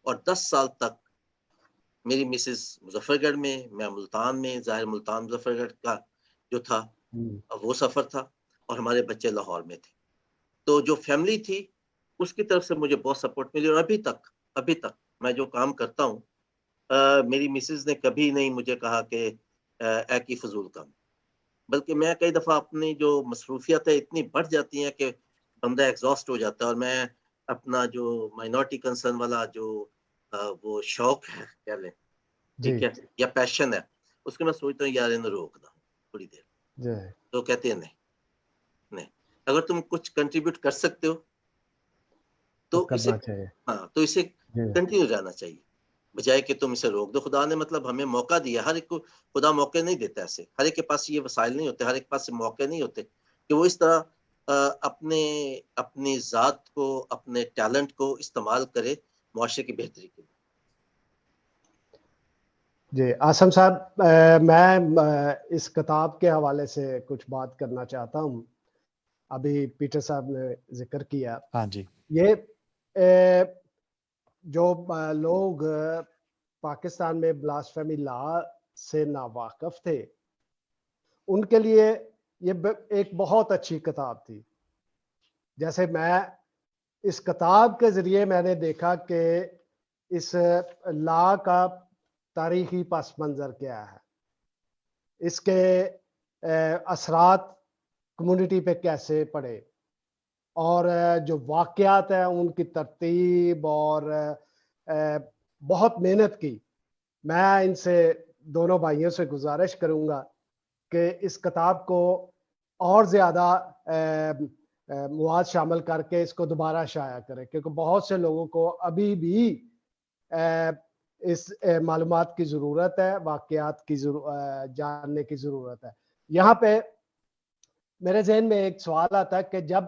Speaker 3: اور 10 سال تک میری مسز مظفر گڑھ میں، میں ملتان میں. ظاہر ملتان مظفر گڑھ کا جو تھا وہ سفر تھا، اور ہمارے بچے لاہور میں تھے. تو جو فیملی تھی اس کی طرف سے مجھے بہت سپورٹ ملی، اور ابھی تک میں جو کام کرتا ہوں میری مسز نے کبھی نہیں مجھے کہا کہ اے کی فضول کام. بلکہ میں کئی دفعہ اپنی جو مصروفیت ہے اتنی بڑھ جاتی ہیں کہ بندہ ایگزاسٹ ہو جاتا ہے، اور میں اپنا جو مائنورٹی کنسرن والا جو وہ شوق ہے کہہ لیں، ٹھیک ہے، یا پیشن ہے، اس کے میں سوچتا ہوں یار انہیں روک دوں تھوڑی دیر. تو کہتے ہیں نہیں، اگر تم کچھ کنٹریبیوٹ کر سکتے ہو تو اسے، ہاں تو اسے کنٹینیو جانا چاہیے، بجائے کہ تم اسے روک دو. خدا نے مطلب ہمیں موقع دیا، ہر ایک کو خدا موقع نہیں دیتا ایسے، ہر ایک کے پاس یہ وسائل نہیں ہوتے، ہر ایک کے پاس موقع نہیں ہوتے کہ وہ اس طرح اپنی ذات کو، اپنے ٹیلنٹ کو استعمال کرے معاشرے کی بہتری کے لیے.
Speaker 1: جی عاصم صاحب، میں اس کتاب کے حوالے سے کچھ بات کرنا چاہتا ہوں. ابھی پیٹر صاحب نے ذکر کیا،
Speaker 2: ہاں جی،
Speaker 1: یہ جو لوگ پاکستان میں بلاسفیمی لا سے ناواقف تھے ان کے لیے یہ ایک بہت اچھی کتاب تھی. جیسے میں اس کتاب کے ذریعے میں نے دیکھا کہ اس لا کا تاریخی پس منظر کیا ہے، اس کے اثرات کمیونٹی پہ کیسے پڑے، اور جو واقعات ہیں ان کی ترتیب، اور بہت محنت کی. میں ان سے دونوں بھائیوں سے گزارش کروں گا کہ اس کتاب کو اور زیادہ مواد شامل کر کے اس کو دوبارہ شائع کریں، کیونکہ بہت سے لوگوں کو ابھی بھی اس معلومات کی ضرورت ہے، واقعات کی جاننے کی ضرورت ہے۔ یہاں پہ میرے ذہن میں ایک سوال آتا ہے کہ جب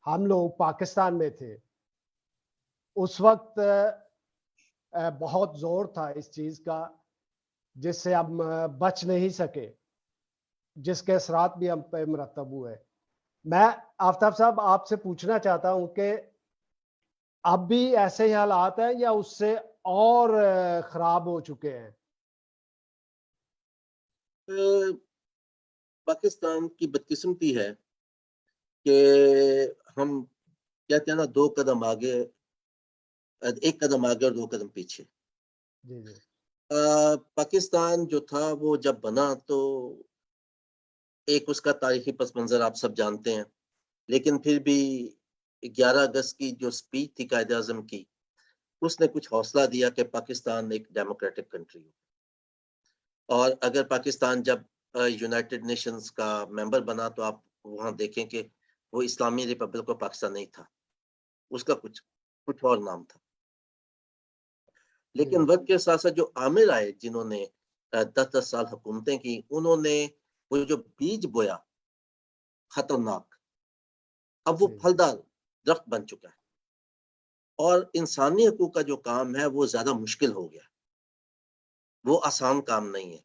Speaker 1: ہم لوگ پاکستان میں تھے اس وقت بہت زور تھا اس چیز کا جس سے ہم بچ نہیں سکے، جس کے اثرات بھی ہم پہ مرتب ہوئے۔ میں آفتاب صاحب آپ سے پوچھنا چاہتا ہوں کہ اب بھی ایسے ہی حالات ہیں یا اس سے اور خراب ہو چکے ہیں؟
Speaker 3: پاکستان کی بدقسمتی ہے کہ ہم کہتے ہیں نا، 2 قدم آگے، 1 قدم آگے اور 2 قدم پیچھے۔
Speaker 1: جی جی۔
Speaker 3: پاکستان جو تھا وہ جب بنا تو ایک اس کا تاریخی پس منظر آپ سب جانتے ہیں، لیکن پھر بھی 11 اگست کی جو سپیچ تھی قائد اعظم کی، اس نے کچھ حوصلہ دیا کہ پاکستان ایک ڈیموکریٹک کنٹری ہو، اور اگر پاکستان جب یونائٹڈ نیشنز کا ممبر بنا تو آپ وہاں دیکھیں کہ وہ اسلامی ریپبلک آف پاکستان نہیں تھا، اس کا کچھ اور نام تھا۔ لیکن وقت کے ساتھ ساتھ جو عامل آئے جنہوں نے 10 سال حکومتیں کی، انہوں نے وہ جو بیج بویا خطرناک، اب وہ پھلدار درخت بن چکا ہے، اور انسانی حقوق کا جو کام ہے وہ زیادہ مشکل ہو گیا، وہ آسان کام نہیں ہے۔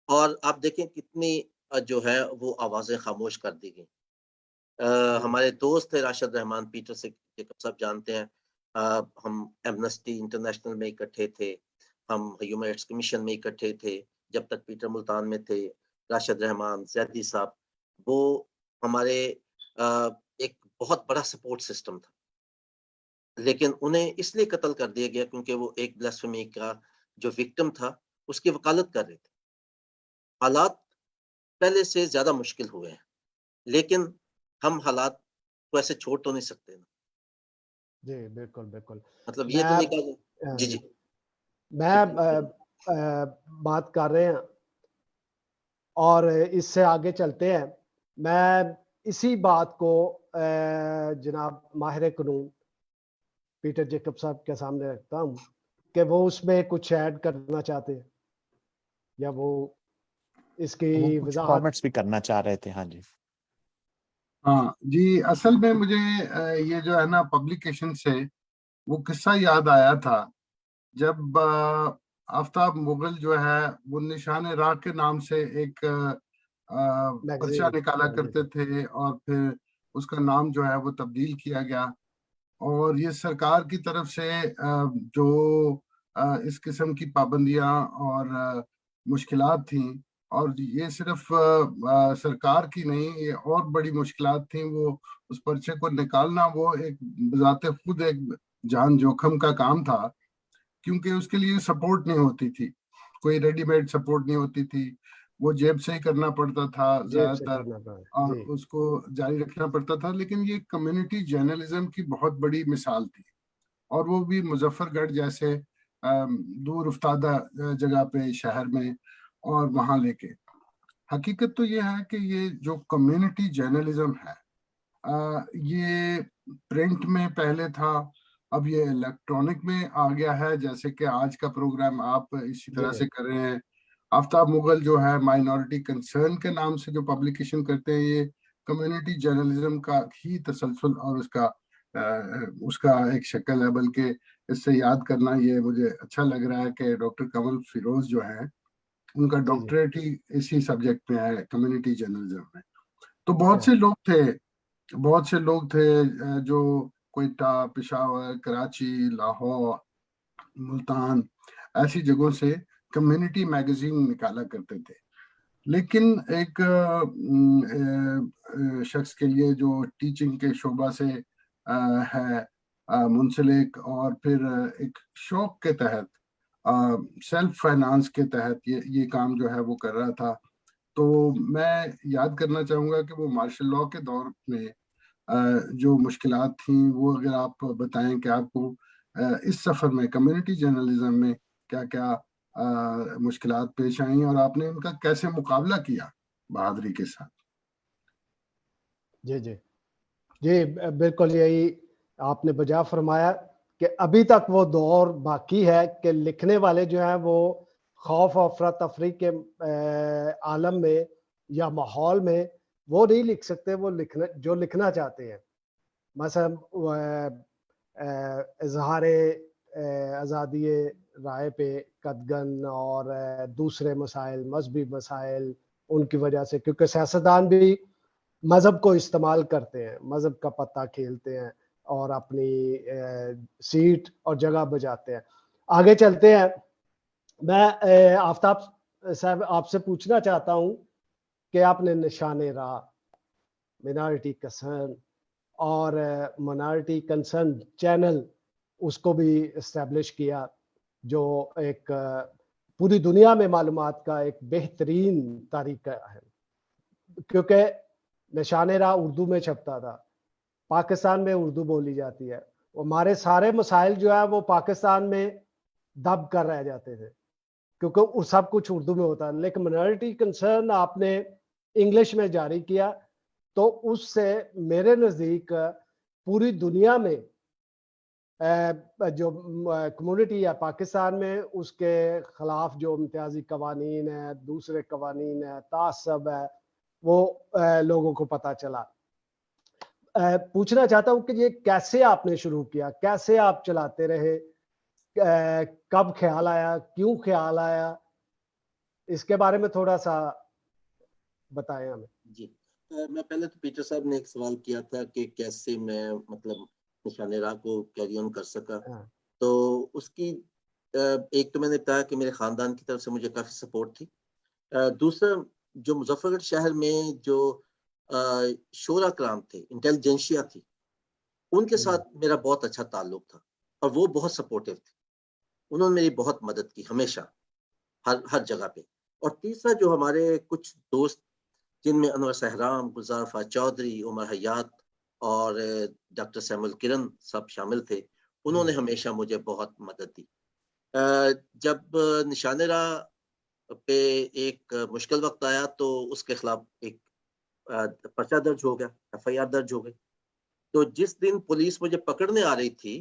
Speaker 3: اور آپ دیکھیں کتنی جو ہے وہ آوازیں خاموش کر دی گئی۔ ہمارے دوست تھے راشد رحمان پیٹر سے سب جانتے ہیں، ہم ایمنسٹی انٹرنیشنل میں اکٹھے تھے، ہم ہیومن رائٹس کمیشن میں اکٹھے تھے، جب تک پیٹر ملتان میں تھے۔ راشد رحمان زیدی صاحب، وہ ہمارے ایک بہت بڑا سپورٹ سسٹم تھا، لیکن انہیں اس لیے قتل کر دیا گیا کیونکہ وہ ایک بلاسفیمی کا جو وکٹم تھا اس کی وکالت کر رہے تھے۔ حالات پہلے سے زیادہ مشکل ہوئے ہیں، لیکن ہم حالات کو ایسے چھوڑ تو نہیں سکتے نا۔
Speaker 1: جی بالکل بالکل۔
Speaker 3: مطلب یہ تو نہیں کہا جی
Speaker 1: میں بات کر رہے ہیں اور اس سے آگے چلتے ہیں۔ میں اسی بات کو جناب ماہر قانون پیٹر جیکب صاحب کے سامنے رکھتا ہوں کہ وہ اس میں کچھ ایڈ کرنا چاہتے ہیں یا وہ اس کی وضاحت
Speaker 2: کامنٹس بھی کرنا چاہ رہے تھے۔ ہاں جی
Speaker 4: ہاں جی، اصل میں مجھے یہ جو ہے نا پبلیکیشن سے وہ قصہ یاد آیا تھا جب آفتاب مغل جو ہے وہ نشان راہ کے نام سے ایک پرچہ نکالا کرتے تھے، اور پھر اس کا نام جو ہے وہ تبدیل کیا گیا، اور یہ سرکار کی طرف سے جو اس قسم کی پابندیاں اور مشکلات تھیں، اور یہ صرف سرکار کی نہیں، یہ اور بڑی مشکلات تھیں، وہ اس پرچے کو نکالنا وہ ایک بذات خود ایک جان جوخم کا کام تھا، کیونکہ اس کے لیے سپورٹ نہیں ہوتی تھی، کوئی ریڈی میڈ سپورٹ نہیں ہوتی تھی، وہ جیب سے ہی کرنا پڑتا تھا زیادہ تر، اور اس کو جاری رکھنا پڑتا تھا۔ لیکن یہ کمیونٹی جرنلزم کی بہت بڑی مثال تھی، اور وہ بھی مظفر گڑھ جیسے دور افتادہ جگہ پہ شہر میں، اور وہاں لے کے حقیقت تو یہ ہے کہ یہ جو کمیونٹی جرنلزم ہے یہ پرنٹ میں پہلے تھا، اب یہ الیکٹرانک میں آ گیا ہے، جیسے کہ آج کا پروگرام آپ اسی طرح سے کر رہے ہیں۔ آفتاب مغل جو ہے مائنورٹی کنسرن کے نام سے جو پبلیکیشن کرتے ہیں، یہ کمیونٹی جرنلزم کا ہی تسلسل اور اس کا ایک شکل ہے، بلکہ اس سے یاد کرنا یہ مجھے اچھا لگ رہا ہے کہ ڈاکٹر کمل فیروز جو ہے ان کا ڈاکٹریٹ ہی اسی سبجیکٹ میں ہے، کمیونٹی جرنلزم میں۔ تو بہت سے لوگ تھے جو کوئٹہ، پشاور، کراچی، لاہور، ملتان ایسی جگہوں سے کمیونٹی میگزین نکالا کرتے تھے۔ لیکن ایک شخص کے لیے جو ٹیچنگ کے شعبہ سے ہے منسلک، اور پھر ایک شوق کے تحت سیلف فائنانس کے تحت یہ کام جو ہے وہ کر رہا تھا، تو میں یاد کرنا چاہوں گا کہ وہ مارشل لاء کے دور میں جو مشکلات تھیں وہ اگر آپ بتائیں کہ آپ کو اس سفر میں کمیونٹی جرنلزم میں کیا کیا مشکلات پیش آئیں اور آپ نے ان کا کیسے مقابلہ کیا بہادری کے ساتھ۔
Speaker 1: جی جی جی بالکل یہی آپ نے بجا فرمایا کہ ابھی تک وہ دور باقی ہے کہ لکھنے والے جو ہیں وہ خوف و افراتفری کے عالم میں یا ماحول میں وہ نہیں لکھ سکتے، وہ جو لکھنا چاہتے ہیں، مثلا اظہار آزادی رائے پہ قدغن اور دوسرے مسائل، مذہبی مسائل، ان کی وجہ سے، کیونکہ سیاستدان بھی مذہب کو استعمال کرتے ہیں، مذہب کا پتہ کھیلتے ہیں اور اپنی سیٹ اور جگہ بجاتے ہیں۔ آگے چلتے ہیں، میں آفتاب صاحب آپ سے پوچھنا چاہتا ہوں کہ آپ نے نشان راہ، مائنارٹی کنسرن اور مائنارٹی کنسرن چینل اس کو بھی اسٹیبلش کیا، جو ایک پوری دنیا میں معلومات کا ایک بہترین طریقہ ہے، کیونکہ نشان راہ اردو میں چھپتا تھا، پاکستان میں اردو بولی جاتی ہے، ہمارے سارے مسائل جو ہے وہ پاکستان میں دب کر رہ جاتے تھے کیونکہ سب کچھ اردو میں ہوتا ہے، لیکن مائنارٹی کنسرن آپ نے انگلش میں جاری کیا، تو اس سے میرے نزدیک پوری دنیا میں جو کمیونٹی ہے پاکستان میں، اس کے خلاف جو امتیازی قوانین ہیں، دوسرے قوانین ہیں، تعصب ہے، وہ لوگوں کو پتہ چلا۔ پوچھنا چاہتا ہوں کہ یہ کیسے آپ نے شروع کیا، کیسے آپ چلاتے رہے، کب خیال آیا، کیوں خیال آیا، اس کے بارے میں تھوڑا سا بتائیں ہمیں۔
Speaker 3: جی میں پہلے تو پیٹر صاحب نے ایک سوال کیا تھا کہ کیسے میں مطلب نشان راہ کو کیری آن کر سکا، تو اس کی ایک تو میں نے کہا کہ میرے خاندان کی طرف سے مجھے کافی سپورٹ تھی، دوسرا جو مظفر گڑھ شہر میں جو شورا کرام تھے، انٹیلیجنشیا تھی، ان کے ساتھ میرا بہت اچھا تعلق تھا اور وہ بہت سپورٹیو تھے، انہوں نے میری بہت مدد کی ہمیشہ ہر جگہ پہ۔ اور تیسرا جو ہمارے کچھ دوست جن میں انور سہرام، گلزار فا چودھری، عمر حیات اور ڈاکٹر سیمول کرن سب شامل تھے، انہوں نے ہمیشہ مجھے بہت مدد دی۔ جب نشان راہ پہ ایک مشکل وقت آیا تو اس کے خلاف ایک پرچہ درج ہو گیا، FIR درج ہو گئی، تو جس دن پولیس مجھے پکڑنے آ رہی تھی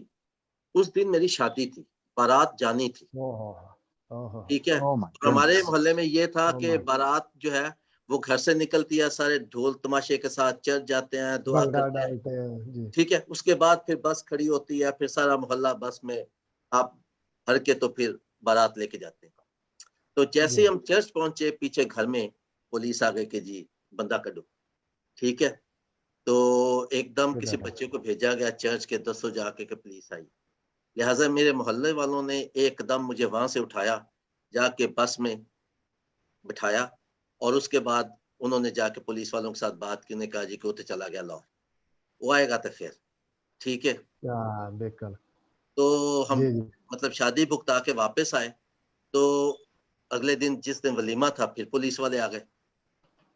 Speaker 3: اس دن میری شادی تھی، بارات جانی تھی، ٹھیک ہے، ہمارے محلے میں یہ تھا کہ بارات جو ہے وہ گھر سے نکلتی ہے، سارے ڈھول تماشے کے ساتھ چرچ جاتے ہیں، دعا کرتے ہیں، ٹھیک ہے، اس کے بعد پھر بس کھڑی ہوتی ہے، پھر سارا محلہ بس میں آپ بھر کے تو پھر بارات لے کے جاتے ہیں۔ تو جیسے ہی ہم چرچ پہنچے، پیچھے گھر میں پولیس آ گئی کہ جی بندہ کڈو، ٹھیک ہے، تو ایک دم کسی بچے کو بھیجا گیا چرچ کے 10 جا کے کہ پولیس آئی، لہٰذا میرے محلے والوں نے ایک دم مجھے وہاں سے اٹھایا، جا کے بس میں بٹھایا، اور اس کے بعد انہوں نے جا کے پولیس والوں کے ساتھ بات کی، نے کہا جی کہ وہ تو چلا گیا لاہور، وہ آئے گا تو پھر ٹھیک ہے۔ تو ہم مطلب شادی بھگتا کے واپس آئے، تو اگلے دن جس دن ولیمہ تھا پھر پولیس والے آ گئے،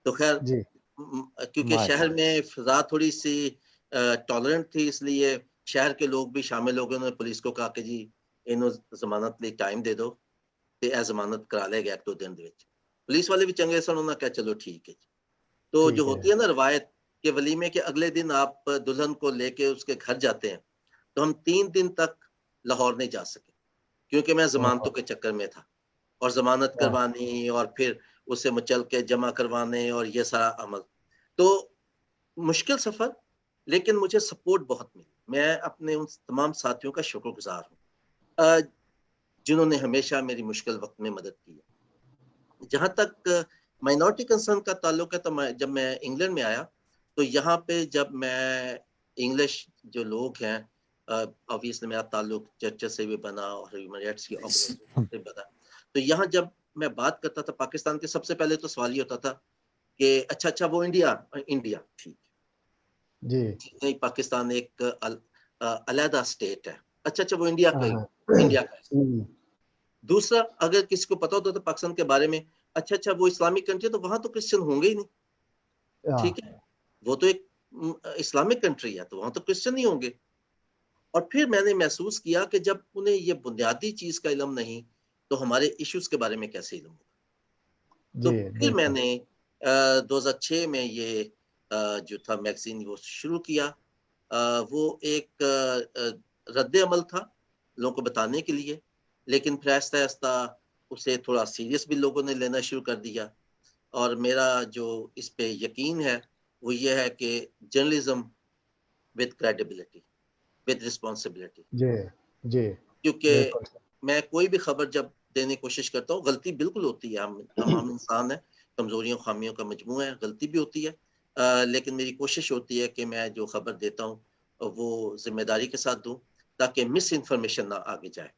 Speaker 3: تو خیر کیونکہ شہر میں فضا تھوڑی سی ٹالرنٹ تھی، اس لیے شہر کے لوگ بھی شامل ہو گئے، انہوں نے پولیس کو کہا کہ جی انہوں ضمانت لی ٹائم دے دو تے اے ضمانت کرا لے گا 1-2 دن دے وچ، پولیس والے بھی چنگے سن، انہوں نے کہا چلو ٹھیک ہے۔ تو جو ہوتی ہے نا روایت کہ ولیمے کے اگلے دن آپ دلہن کو لے کے اس کے گھر جاتے ہیں، تو ہم 3 دن تک لاہور نہیں جا سکے کیونکہ میں ضمانتوں کے چکر میں تھا، اور ضمانت کروانی اور پھر اسے مچل کے جمع کروانے اور یہ سارا عمل، تو مشکل سفر، لیکن مجھے سپورٹ بہت ملی، میں اپنے ان تمام ساتھیوں کا شکر گزار ہوں جنہوں نے ہمیشہ میری مشکل وقت میں مدد کی ہے۔ جہاں تک مائنورٹی کنسرن کا تعلق ہے، تو جب میں انگلینڈ میں آیا تو یہاں پہ جب میں انگلش جو لوگ ہیں، obviously میرا تعلق چرچ سے بھی بنا اور ہیومن رائٹس کی آرگنائزیشن سے بنا، تو یہاں جب میں بات کرتا تھا پاکستان کے، سب سے پہلے تو سوال یہ ہوتا تھا کہ اچھا وہ انڈیا ٹھیک
Speaker 1: جی
Speaker 3: نہیں، پاکستان ایک علیحدہ اسٹیٹ ہے، اچھا وہ انڈیا کا دوسرا اگر کسی کو پتا ہوتا تو پاکستان کے بارے میں، اچھا وہ اسلامک کنٹری تو وہاں تو کرسچن ہوں گے ہی نہیں، ٹھیک ہے، وہ تو ایک اسلامک کنٹری ہے تو وہاں تو کرسچن نہیں ہوں گے۔ اور پھر میں نے محسوس کیا کہ جب انہیں یہ بنیادی چیز کا علم نہیں تو ہمارے ایشوز کے بارے میں کیسے علم ہوگا۔ تو پھر میں نے 2006 میں یہ جو تھا میگزین وہ شروع کیا. وہ ایک رد عمل تھا لوگوں کو بتانے کے لیے, لیکن پھر آہستہ آہستہ اسے تھوڑا سیریس بھی لوگوں نے لینا شروع کر دیا. اور میرا جو اس پہ یقین ہے وہ یہ ہے کہ journalism with credibility, with responsibility.
Speaker 1: جی جی,
Speaker 3: کیونکہ میں کوئی بھی خبر جب دینے کی کوشش کرتا ہوں, غلطی بالکل ہوتی ہے, ہم انسان ہیں, کمزوریوں خامیوں کا مجموعہ ہے, غلطی بھی ہوتی ہے, لیکن میری کوشش ہوتی ہے کہ میں جو خبر دیتا ہوں وہ ذمہ داری کے ساتھ دوں تاکہ مس انفارمیشن نہ آگے جائے.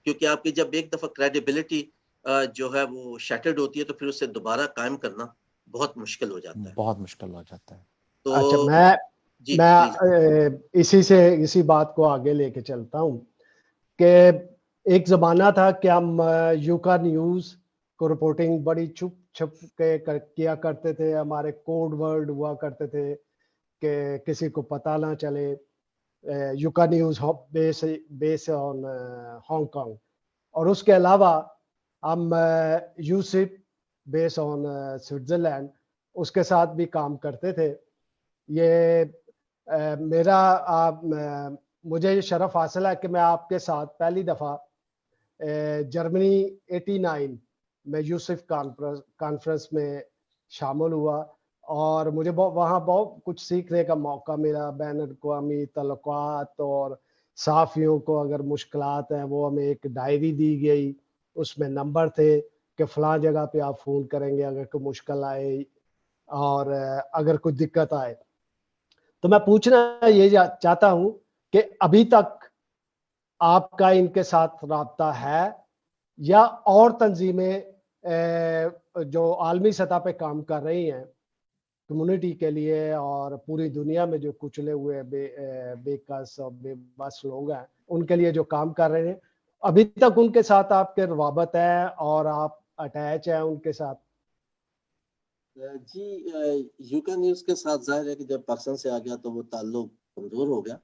Speaker 3: کیونکہ آپ کی جب ایک دفعہ کریڈیبلٹی جو ہے وہ شیٹرڈ ہوتی ہے تو پھر اسے دوبارہ قائم کرنا بہت مشکل ہو جاتا ہے.
Speaker 2: بہت مشکل ہو جاتا ہے.
Speaker 3: تو
Speaker 1: اچھا, میں اسی بات کو آگے لے کے چلتا ہوں کہ ایک زمانہ تھا کہ ہم یوکا نیوز کو رپورٹنگ بڑی چھپ چھپ کے کیا کرتے تھے, ہمارے کوڈ ورڈ ہوا کرتے تھے کہ کسی کو پتہ نہ چلے. یوکا نیوز بیس آن ہانگ کانگ, اور اس کے علاوہ ہم یوسف بیس آن سوئٹزرلینڈ اس کے ساتھ بھی کام کرتے تھے. یہ مجھے یہ شرف حاصل ہے کہ میں آپ کے ساتھ پہلی دفعہ جرمنی 89 میں یوسف کانفرنس میں شامل ہوا, اور مجھے وہاں بہت کچھ سیکھنے کا موقع ملا. بین الاقوامی تعلقات, اور صحافیوں کو اگر مشکلات ہیں وہ ہمیں ایک ڈائری دی گئی, اس میں نمبر تھے کہ فلاں جگہ پہ آپ فون کریں گے اگر کوئی مشکل آئے اور اگر کوئی دقت آئے. تو میں پوچھنا یہ چاہتا ہوں کہ ابھی تک آپ کا ان کے ساتھ رابطہ ہے, یا اور تنظیمیں جو عالمی سطح پہ کام کر رہی ہیں کمیونٹی کے لیے اور پوری دنیا میں جو کچلے ہوئے بے کس اور بے بس لوگ ہیں ان کے لیے جو کام کر رہے ہیں, ابھی تک ان کے ساتھ آپ کے روابط ہیں اور آپ اٹیچ ہیں ان کے ساتھ؟
Speaker 3: جی, یوکا نیوز کے ساتھ ظاہر ہے کہ جب پاکستان سے آ گیا تو وہ تعلق کمزور ہو گیا,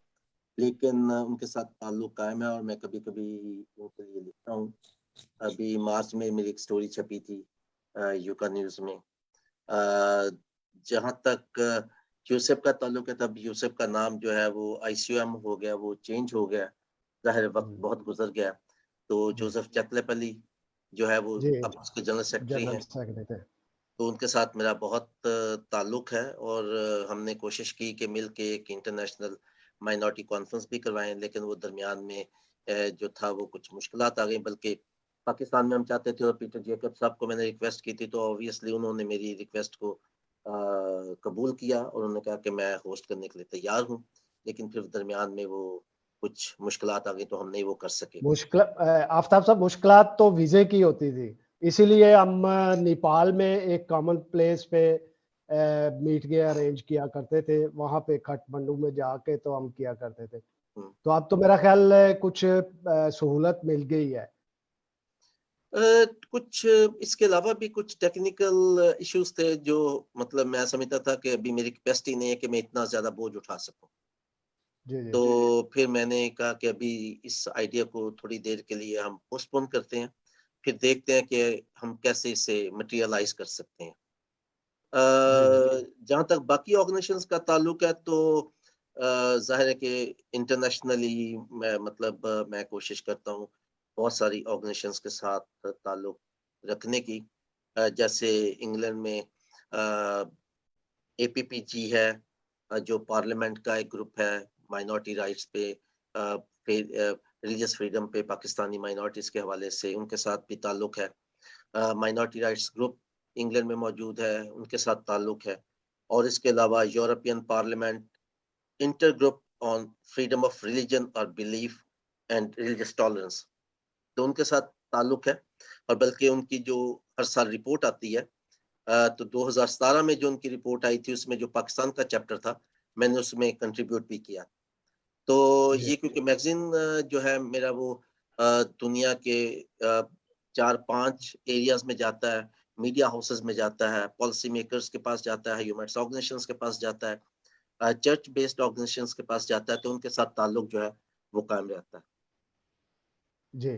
Speaker 3: لیکن ان کے ساتھ تعلق قائم ہے, اور میں کبھی کبھی ان کے لیے لکھتا ہوں. ابھی مارچ میں میری ایک سٹوری چھپی تھی یوکا نیوز میں. جہاں تک یوسف کا تعلق ہے, تب یوسف کا نام جو ہے وہ ICOM ہو گیا, وہ چینج ہو گیا, ظاہر وقت بہت گزر گیا. تو جوزف چکلپلی جو ہے وہ اب اس کے جنرل سیکرٹری ہیں, تو ان کے ساتھ میرا بہت تعلق ہے, اور ہم نے کوشش کی کہ مل کے ایک انٹرنیشنل مائنورٹی کانفرنس بھی کروائیں, لیکن وہ درمیان میں جو تھا وہ کچھ مشکلات آ گئیں. بلکہ پاکستان میں ہم چاہتے تھے, اور پیٹر جیکب صاحب کو میں نے ریکویسٹ کی تھی, تو آبویسلی انہوں نے میری ریکویسٹ کو قبول کیا, اور انہوں نے کہا کہ میں ہوسٹ کرنے کے لیے تیار ہوں. لیکن پھر درمیان میں وہ کچھ مشکلات آ گئی تو ہم نہیں وہ کر سکے.
Speaker 1: آفتاب صاحب, مشکلات تو ویزے کی ہوتی تھی, اسی لیے ہم نیپال میں ایک کامن پلیس پہ میٹ کے ارینج کیا کرتے تھے, وہاں پہ کھٹمنڈو میں جا کے تو ہم کیا کرتے تھے. تو اب تو میرا خیال کچھ سہولت مل گئی ہے.
Speaker 3: کچھ اس کے علاوہ بھی کچھ ٹیکنیکل ایشوز تھے جو مطلب میں سمجھتا تھا کہ ابھی میری کیپیسٹی نہیں ہے کہ میں اتنا زیادہ بوجھ اٹھا سکوں. تو پھر میں نے کہا کہ ابھی اس آئیڈیا کو تھوڑی دیر کے لیے ہم پوسٹ پون کرتے ہیں, پھر دیکھتے ہیں کہ ہم کیسے اسے مٹیریلائز کر سکتے ہیں. جہاں تک باقی آرگنائزیشنز کا تعلق ہے تو ظاہر ہے کہ انٹرنیشنلی مطلب میں کوشش کرتا ہوں بہت ساری آرگنائزیشنز کے ساتھ تعلق رکھنے کی. جیسے انگلینڈ میں APPG ہے, جو پارلیمنٹ کا ایک گروپ ہے مائنورٹی رائٹس پہ, ریلیجس فریڈم پہ پاکستانی مائنورٹیز کے حوالے سے, ان کے ساتھ بھی تعلق ہے. مائنورٹی رائٹس گروپ انگلینڈ میں موجود ہے, ان کے ساتھ تعلق ہے. اور اس کے علاوہ European parliament intergroup on freedom of religion اور بلیف اینڈ ریلیجس ٹالرنس, تو ان کے ساتھ تعلق ہے. اور بلکہ ان کی جو ہر سال رپورٹ آتی ہے, تو 2017 میں جو ان کی رپورٹ آئی تھی اس میں جو پاکستان کا چیپٹر تھا میں نے اس میں کنٹریبیوٹ بھی کیا. تو یہ کیونکہ میگزین جو ہے میرا وہ دنیا کے 4-5 ایریاز میں جاتا ہے, میڈیا ہاؤسز میں جاتا ہے, پالیسی میکرز کے پاس جاتا ہے, ہیومن رائٹس آرگنائزیشنز کے پاس جاتا ہے, چرچ بیسڈ آرگنائزیشنز کے پاس جاتا ہے, تو ان کے ساتھ تعلق جو ہے وہ قائم رہتا ہے.
Speaker 1: جی,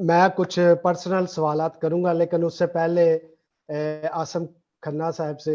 Speaker 1: میں کچھ پرسنل سوالات کروں گا, لیکن اس سے پہلے عاصم کھنہ صاحب سے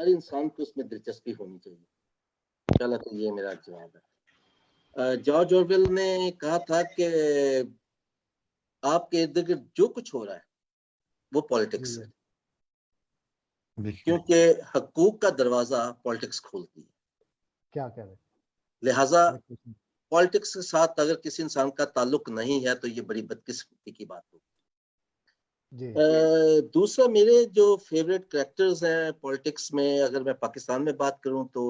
Speaker 3: ہر انسان کو اس میں دلچسپی ہونی چاہیے. چلا تو یہ میرا جواب ہے. جارج اورویل نے کہا تھا کہ آپ کے ارد گرد جو کچھ ہو رہا ہے وہ پالیٹکس ہے, کیونکہ حقوق کا دروازہ پالیٹکس کھولتی ہے.
Speaker 1: کیا کہہ رہے
Speaker 3: لہٰذا پالیٹکس کے ساتھ اگر کسی انسان کا تعلق نہیں ہے تو یہ بڑی بدقسمتی کی بات ہوگی.
Speaker 1: جی
Speaker 3: دوسرا میرے جو فیوریٹ کریکٹرز ہیں پالیٹکس میں, اگر میں پاکستان میں بات کروں تو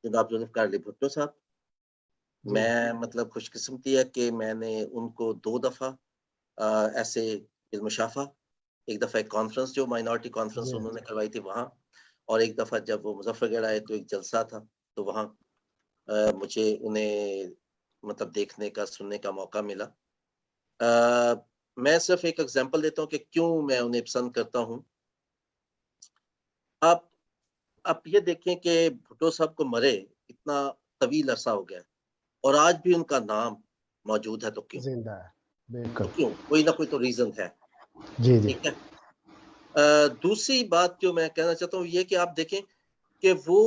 Speaker 3: جناب ذوالفقار علی بھٹو صاحب. میں مطلب خوش قسمتی ہے کہ میں نے ان کو 2 دفعہ ایسے المشافہ, ایک دفعہ ایک کانفرنس جو مائنورٹی کانفرنس انہوں نے کروائی تھی وہاں, اور ایک دفعہ جب وہ مظفر گڑھ آئے تو ایک جلسہ تھا تو وہاں مجھے انہیں مطلب دیکھنے کا سننے کا موقع ملا. میں صرف ایک ایگزامپل دیتا ہوں کہ کیوں میں انہیں پسند کرتا ہوں. آپ یہ دیکھیں کہ بھٹو صاحب کو مرے اتنا طویل عرصہ ہو گیا اور آج بھی ان کا نام موجود ہے, تو کیوں
Speaker 1: زندہ ہے, بالکل,
Speaker 3: تو کیوں, کوئی نہ کوئی تو ریزن ہے.
Speaker 1: جی جی
Speaker 3: ٹھیک ہے. دوسری بات جو میں کہنا چاہتا ہوں یہ کہ آپ دیکھیں کہ وہ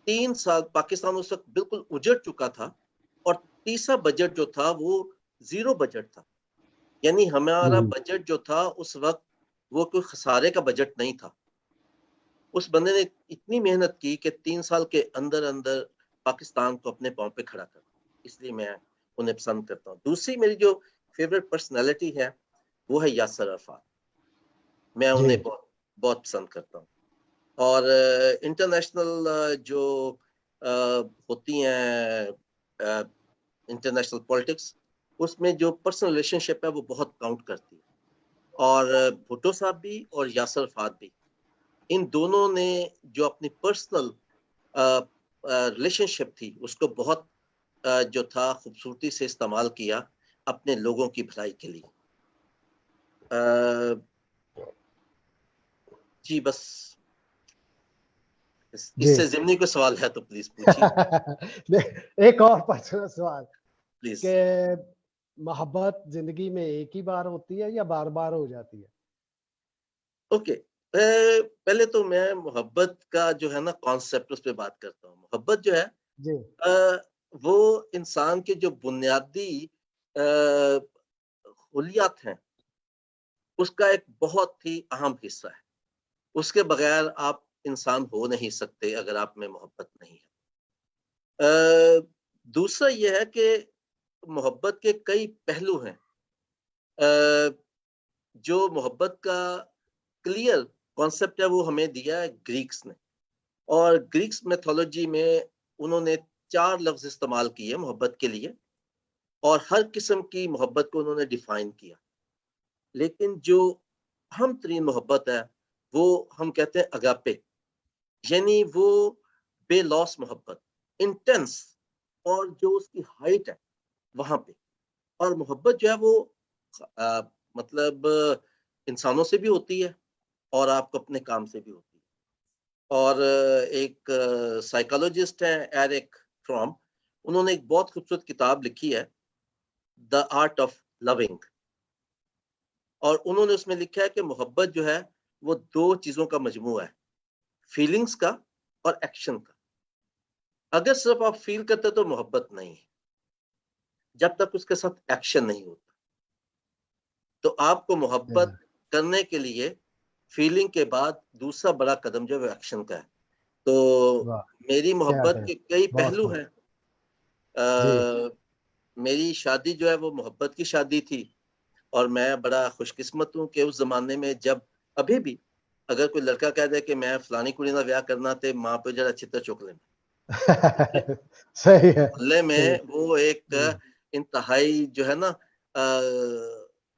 Speaker 3: 3 سال پاکستان اس وقت بالکل اجڑ چکا تھا اور تیسرا بجٹ جو تھا وہ 0 بجٹ تھا. یعنی ہمارا بجٹ جو تھا اس وقت وہ کوئی خسارے کا بجٹ نہیں تھا. اس بندے نے اتنی محنت کی کہ 3 سال کے اندر اندر پاکستان کو اپنے پاؤں پہ کھڑا کر, اس لیے میں انہیں پسند کرتا ہوں. دوسری میری جو فیوریٹ پرسنالٹی ہے وہ ہے یاسر عرفات. میں انہیں بہت پسند کرتا ہوں. اور انٹرنیشنل جو ہوتی ہیں انٹرنیشنل پالیٹکس, اس میں جو پرسنل ریلیشن شپ ہے وہ بہت کاؤنٹ کرتی ہے. اور بھٹو صاحب بھی اور یاسر عرفات بھی, ان دونوں نے جو اپنی پرسنل ریلیشن شپ تھی اس کو بہت جو تھا خوبصورتی سے استعمال کیا اپنے لوگوں کی بھلائی کے لیے. جی بس اس سے ضمنی کوئی سوال ہے تو پلیز پوچھیے.
Speaker 1: ایک اور پرسنل سوال
Speaker 3: پلیز.
Speaker 1: کہ محبت زندگی میں ایک ہی بار ہوتی ہے یا بار بار ہو جاتی ہے؟
Speaker 3: اوکے, پہلے تو میں محبت کا جو ہے نا کانسیپٹ اس پہ بات کرتا ہوں. محبت جو ہے وہ انسان کے جو بنیادی خلیات ہیں اس کا ایک بہت ہی اہم حصہ ہے. اس کے بغیر آپ انسان ہو نہیں سکتے اگر آپ میں محبت نہیں ہے. دوسرا یہ ہے کہ محبت کے کئی پہلو ہیں. جو محبت کا کلیئر کانسیپٹ ہے وہ ہمیں دیا ہے گریکس نے, اور گریکس میتھولوجی میں انہوں نے 4 لفظ استعمال کیے محبت کے لیے, اور ہر قسم کی محبت کو انہوں نے ڈیفائن کیا. لیکن جو اہم ترین محبت ہے وہ ہم کہتے ہیں اگاپے, یعنی وہ بے لوس محبت, انٹینس, اور جو اس کی ہائٹ ہے وہاں پہ. اور محبت جو ہے وہ مطلب انسانوں سے بھی ہوتی ہے اور آپ کو اپنے کام سے بھی ہوتی ہے. اور ایک سائیکالوجسٹ ہیں ایرک فرام, انہوں نے ایک بہت خوبصورت کتاب لکھی ہے دا آرٹ آف لونگ, اور انہوں نے اس میں لکھا ہے کہ محبت جو ہے وہ 2 چیزوں کا مجموعہ ہے, فیلنگز کا اور ایکشن کا. اگر صرف آپ فیل کرتے تو محبت نہیں ہے, جب تک اس کے ساتھ ایکشن نہیں ہوتا. تو آپ کو محبت کرنے کے لیے فیلنگ کے بعد دوسرا بڑا قدم جو ہے وہ ایکشن کا ہے. تو میری محبت کے کئی پہلو ہیں. میری شادی جو ہے وہ محبت کی شادی تھی, اور میں بڑا خوش قسمت ہوں کہ اس زمانے میں جب ابھی بھی اگر کوئی لڑکا کہہ دے کہ میں فلانی کڑی نہ بیاہ کرنا تے ماں پہ جڑا چھتر چک لیں
Speaker 1: صحیح ہے,
Speaker 3: محلے میں وہ ایک انتہائی جو ہے نا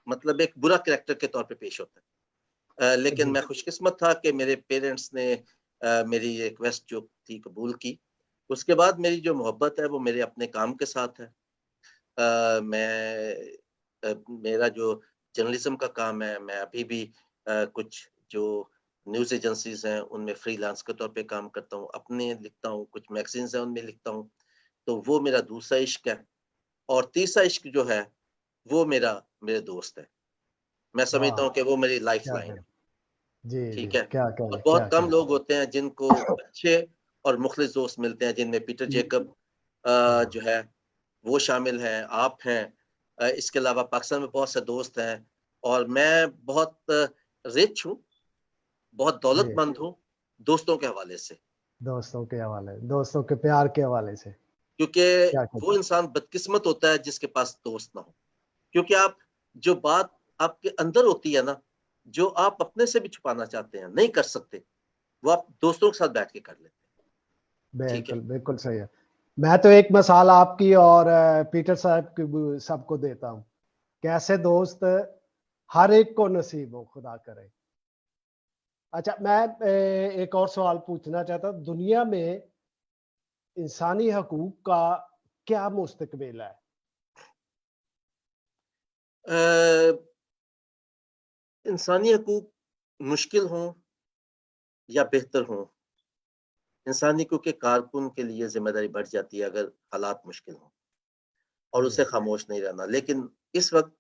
Speaker 3: مطلب ایک برا کریکٹر کے طور پہ پیش ہوتا ہے. لیکن میں خوش قسمت تھا کہ میرے پیرنٹس نے میری ریکویسٹ جو تھی قبول کی. اس کے بعد میری جو محبت ہے وہ میرے اپنے کام کے ساتھ ہے. میرا جو جرنلزم کا کام ہے, میں ابھی بھی کچھ جو نیوز ایجنسیز ہیں ان میں فری لانس کے طور پہ کام کرتا ہوں, اپنے لکھتا ہوں, کچھ میگزینز ہیں ان میں لکھتا ہوں. تو وہ میرا دوسرا عشق ہے. اور تیسرا عشق جو ہے وہ میرے دوست ہے. میں سمجھتا ہوں کہ وہ میری لائف لائن ہے.
Speaker 1: جی
Speaker 3: ٹھیک ہے.
Speaker 1: کیا
Speaker 3: اور بہت کم لوگ ہوتے ہیں جن کو اچھے اور مخلص دوست ملتے ہیں، جن میں پیٹر جیکب جو ہے وہ شامل ہیں، آپ ہیں. اس کے علاوہ پاکستان میں بہت سے دوست ہیں، اور میں بہت رچ ہوں، بہت دولت مند ہوں دوستوں کے حوالے سے،
Speaker 1: دوستوں کے حوالے، دوستوں کے پیار کے حوالے سے.
Speaker 3: کیونکہ وہ انسان بدقسمت ہوتا ہے جس کے پاس دوست نہ ہو. کیونکہ آپ جو بات آپ کے اندر ہوتی ہے نا، جو آپ اپنے سے بھی چھپانا چاہتے ہیں نہیں کر سکتے، وہ آپ دوستوں کے ساتھ بیٹھ کے کر لیتے ہیں.
Speaker 1: بالکل بالکل صحیح ہے. میں تو ایک مثال آپ کی اور پیٹر صاحب کی سب کو دیتا ہوں کہ ایسے دوست ہر ایک کو نصیب ہو، خدا کرے. اچھا، میں ایک اور سوال پوچھنا چاہتا ہوں. دنیا میں انسانی حقوق کا کیا مستقبل ہے؟
Speaker 3: انسانی حقوق مشکل ہوں یا بہتر ہوں، انسانی حقوق کے کارکن کے لیے ذمہ داری بڑھ جاتی ہے اگر حالات مشکل ہوں، اور اسے خاموش نہیں رہنا. لیکن اس وقت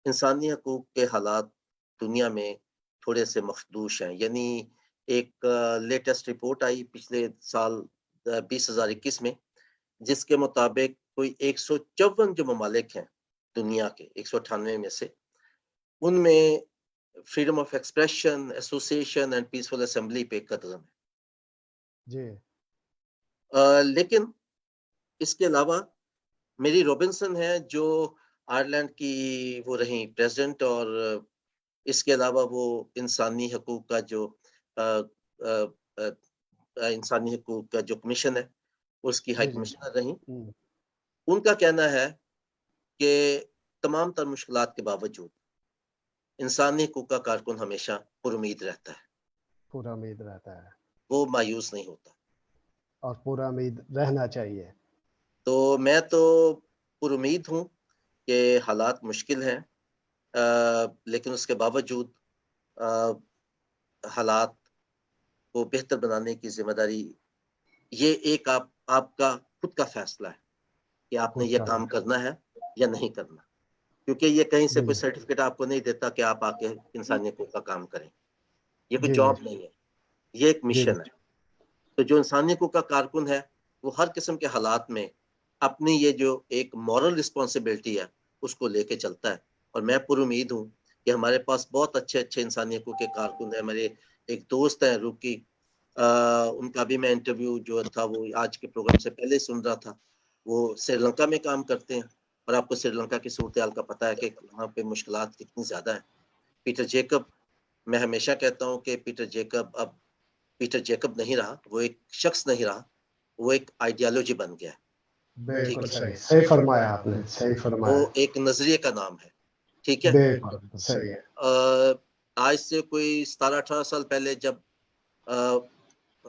Speaker 3: انسانی حقوق کے حالات دنیا میں تھوڑے سے مخدوش ہیں. یعنی ایک لیٹسٹ رپورٹ آئی پچھلے سال 2021 میں، جس کے مطابق کوئی 154 جو ممالک ہیں دنیا کے 198 میں سے، ان میں freedom of expression, association and peaceful assembly پہ قدغن ہے.
Speaker 1: جی.
Speaker 3: لیکن اس کے علاوہ میری روبنسن ہے جو آئرلینڈ کی وہ رہیں پریزیڈنٹ، اور اس کے علاوہ وہ انسانی حقوق کا جو انسانی حقوق کا جو کمیشن ہے اس کی ہائی کمشنر رہیں. ان کا کہنا ہے کہ تمام تر مشکلات کے باوجود انسانی حقوق کا کارکن ہمیشہ پر امید رہتا ہے،
Speaker 1: پورا امید رہتا ہے،
Speaker 3: وہ مایوس نہیں ہوتا،
Speaker 1: اور پورا امید رہنا چاہیے.
Speaker 3: تو میں تو پر امید ہوں کہ حالات مشکل ہیں، لیکن اس کے باوجود حالات کو بہتر بنانے کی ذمہ داری، یہ ایک آپ کا خود کا فیصلہ ہے کہ آپ نے یہ کام کرنا ہے یا نہیں کرنا. کیونکہ یہ کہیں سے کوئی سرٹیفکیٹ آپ کو نہیں دیتا کہ آپ آ کے انسانی حقوق کا کام کریں. یہ کوئی جاب نہیں ہے، یہ ایک مشن ہے. تو جو انسانی حقوق کا کارکن ہے وہ ہر قسم کے حالات میں اپنی یہ جو ایک مورل رسپانسبلٹی ہے اس کو لے کے چلتا ہے. اور میں پر امید ہوں کہ ہمارے پاس بہت اچھے انسانی حقوق کے کارکن ہیں. میرے ایک دوست ہیں روکی، ان کا بھی میں انٹرویو جو تھا وہ آج کے پروگرام سے پہلے سن رہا تھا. وہ سری لنکا میں کام کرتے ہیں، اور آپ کو سری لنکا کی صورتحال کا پتہ ہے کہ وہاں پہ مشکلات کتنی زیادہ ہیں. پیٹر جیکب، میں ہمیشہ کہتا ہوں کہ پیٹر جیکب اب پیٹر جیکب نہیں رہا، وہ ایک شخص نہیں رہا، وہ ایک آئیڈیالوجی بن گیا.
Speaker 1: بالکل صحیح فرمایا آپ نے، صحیح فرمایا.
Speaker 3: وہ ایک نظریے کا نام ہے. ٹھیک ہے،
Speaker 1: بالکل صحیح ہے.
Speaker 3: آج سے کوئی 17-18 سال پہلے جب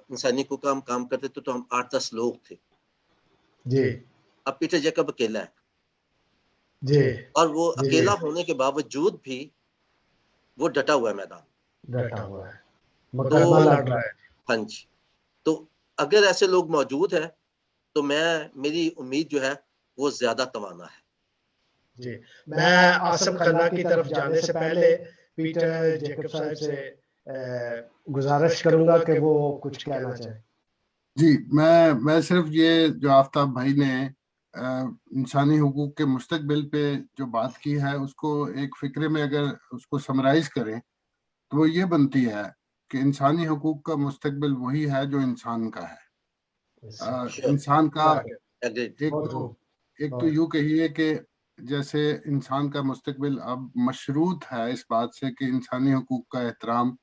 Speaker 3: انسانی حقوق کا ہم کام کرتے تھے تو ہم 8-10 لوگ تھے.
Speaker 1: جی.
Speaker 3: اب پیٹر جیکب اکیلا ہے،
Speaker 1: جی.
Speaker 3: اور وہ اکیلا ہونے کے باوجود بھی وہ ڈٹا ہوا ہے میدان،
Speaker 1: ڈٹا ہوا ہے، مقدمہ لڑ رہا ہے.
Speaker 3: ہاں جی. تو اگر ایسے لوگ موجود ہیں تو میری امید جو ہے وہ زیادہ توانا ہے.
Speaker 1: جی. میں عاصم کھنہ کی طرف جانے سے پہلے پیٹر جیکب صاحب سے گزارش کروں گا کہ وہ کچھ کہنا چاہیں.
Speaker 4: جی، میں صرف یہ جو آفتاب بھائی نے انسانی حقوق کے مستقبل پہ جو بات کی ہے اس کو ایک فکرے میں اگر اس کو سمرائز کریں تو وہ یہ بنتی ہے کہ انسانی حقوق کا مستقبل وہی ہے جو انسان کا ہے. انسان کا ایک تو یوں کہیے کہ جیسے انسان کا مستقبل اب مشروط ہے اس بات سے کہ انسانی حقوق کا احترام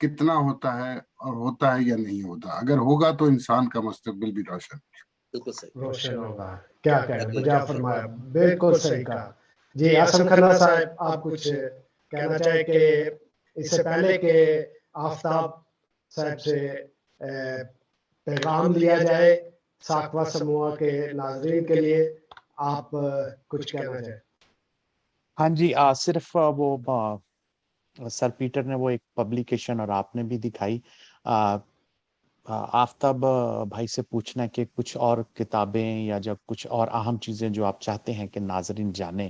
Speaker 4: کتنا ہوتا ہے اور ہوتا ہے یا نہیں ہوتا. اگر ہوگا تو انسان کا مستقبل بھی
Speaker 1: روشن ہوگا. کیا کہیں، بجا فرمایا، بالکل صحیح کہا. جی عاصم کھنہ صاحب، آپ کچھ کہنا چاہیں کہ اس سے پہلے کہ آفتاب صاحب سے پیغام لیا جائے ساکوا سموہ کے ناظرین کے لیے، آپ کچھ کہنا چاہیں؟
Speaker 2: ہاں جی، صرف وہ سر پیٹر نے وہ ایک پبلیکیشن اور آپ نے بھی دکھائی. آفتاب بھائی سے پوچھنا کہ کچھ اور کتابیں یا جب کچھ اور اہم چیزیں جو آپ چاہتے ہیں کہ ناظرین جانیں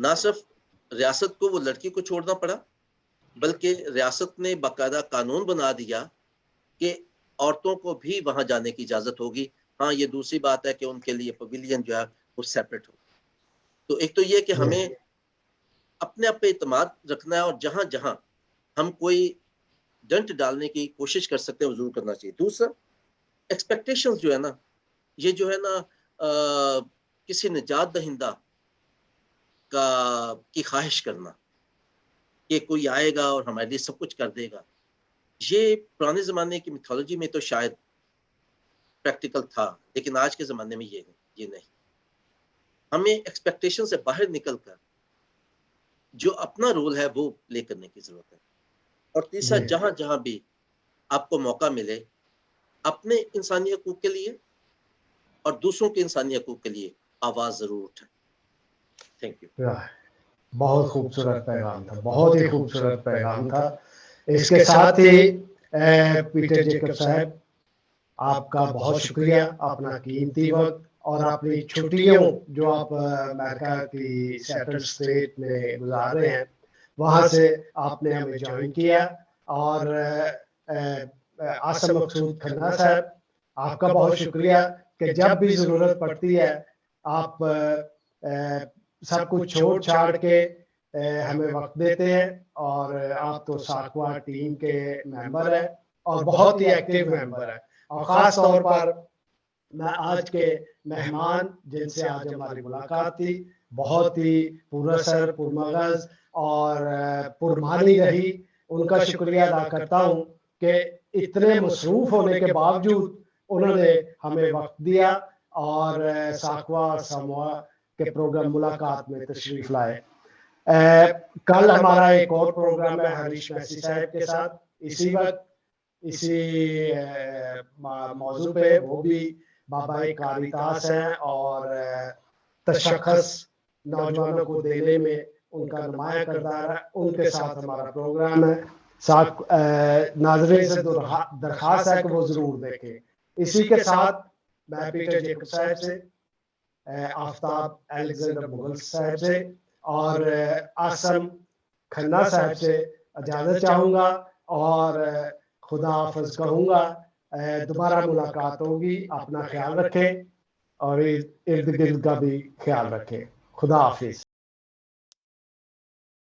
Speaker 3: نہ صرف ریاست کو وہ لڑکی کو چھوڑنا پڑا بلکہ ریاست نے باقاعدہ قانون بنا دیا کہ عورتوں کو بھی وہاں جانے کی اجازت ہوگی. ہاں یہ دوسری بات ہے کہ ان کے لیے پویلین جو ہے وہ سیپریٹ ہو. تو ایک تو یہ کہ ہمیں اپنے آپ پہ اعتماد رکھنا ہے اور جہاں جہاں ہم کوئی ڈنٹ ڈالنے کی کوشش کر سکتے ہیں وہ ضرور کرنا چاہیے. دوسرا ایکسپیکٹیشن جو ہے نا یہ جو ہے نا کسی نجات دہندہ کی خواہش کرنا کہ کوئی آئے گا اور ہمارے لیے سب کچھ کر دے گا, یہ پرانے زمانے کی میتھولوجی میں تو شاید پریکٹیکل تھا لیکن آج کے زمانے میں یہ نہیں. ہمیں ایکسپیکٹیشن سے باہر نکل کر جو اپنا رول ہے وہ پلے کرنے کی ضرورت ہے. اور تیسرا جہاں جہاں بھی آپ کو موقع ملے اپنے انسانی حقوق کے لیے اور دوسروں کے انسانی حقوق کے لیے آواز ضرور اٹھائیں. Thank you.
Speaker 1: بہت خوبصورت پیغام تھا, بہت ہی خوبصورت پیغام تھا. اس کے ساتھ ہی پیٹر جیکب صاحب آپ کا بہت شکریہ, اپنا قیمتی وقت اور اپنی چھٹیوں جو آپ امریکہ کی سیٹل اسٹیٹ میں گزار رہے ہیں وہاں سے آپ نے ہمیں جوائن کیا. اور عاصم مقصود کھنہ صاحب آپ کا بہت شکریہ کہ جب بھی ضرورت پڑتی ہے آپ سب کچھ چھوڑ چھاڑ کے ہمیں وقت دیتے ہیں. اور آپ تو ساکوا ٹیم کے ممبر ہیں اور بہت ہی ایکٹیو ممبر ہیں. اور خاص طور پر میں آج کے مہمان جن سے آج ہماری ملاقات تھی بہت ہی پراسر پرمغز اور پرمانی رہی, ان کا شکریہ ادا کرتا ہوں کہ اتنے مصروف ہونے کے باوجود انہوں نے ہمیں وقت دیا اور ساکوا اور ساموا کے پروگرام ملاقات میں تشریف لائے. کل ہمارا ایک اور پروگرام ہے ہریش میسی صاحب کے ساتھ اسی وقت اسی موضوع پہ. وہ بھی بابا کاریتاس ہیں اور تشخص نوجوانوں کو دینے میں ان کا نمایاں کردار ہے. ان کے ساتھ ہمارا پروگرام ہے. ناظرین سے درخواست ہے کہ وہ ضرور دیکھیں. اسی کے ساتھ میں پیٹر جیکب صاحب سے, آفتاب الیگزینڈر مغل صاحب سے اور عاصم کھنہ صاحب سے اجازت چاہوں گا اور خدا حافظ کہوں گا. دوبارہ ملاقات ہوگی. اپنا خیال رکھیں اور ارد گرد کا بھی خیال رکھیں. خدا حافظ.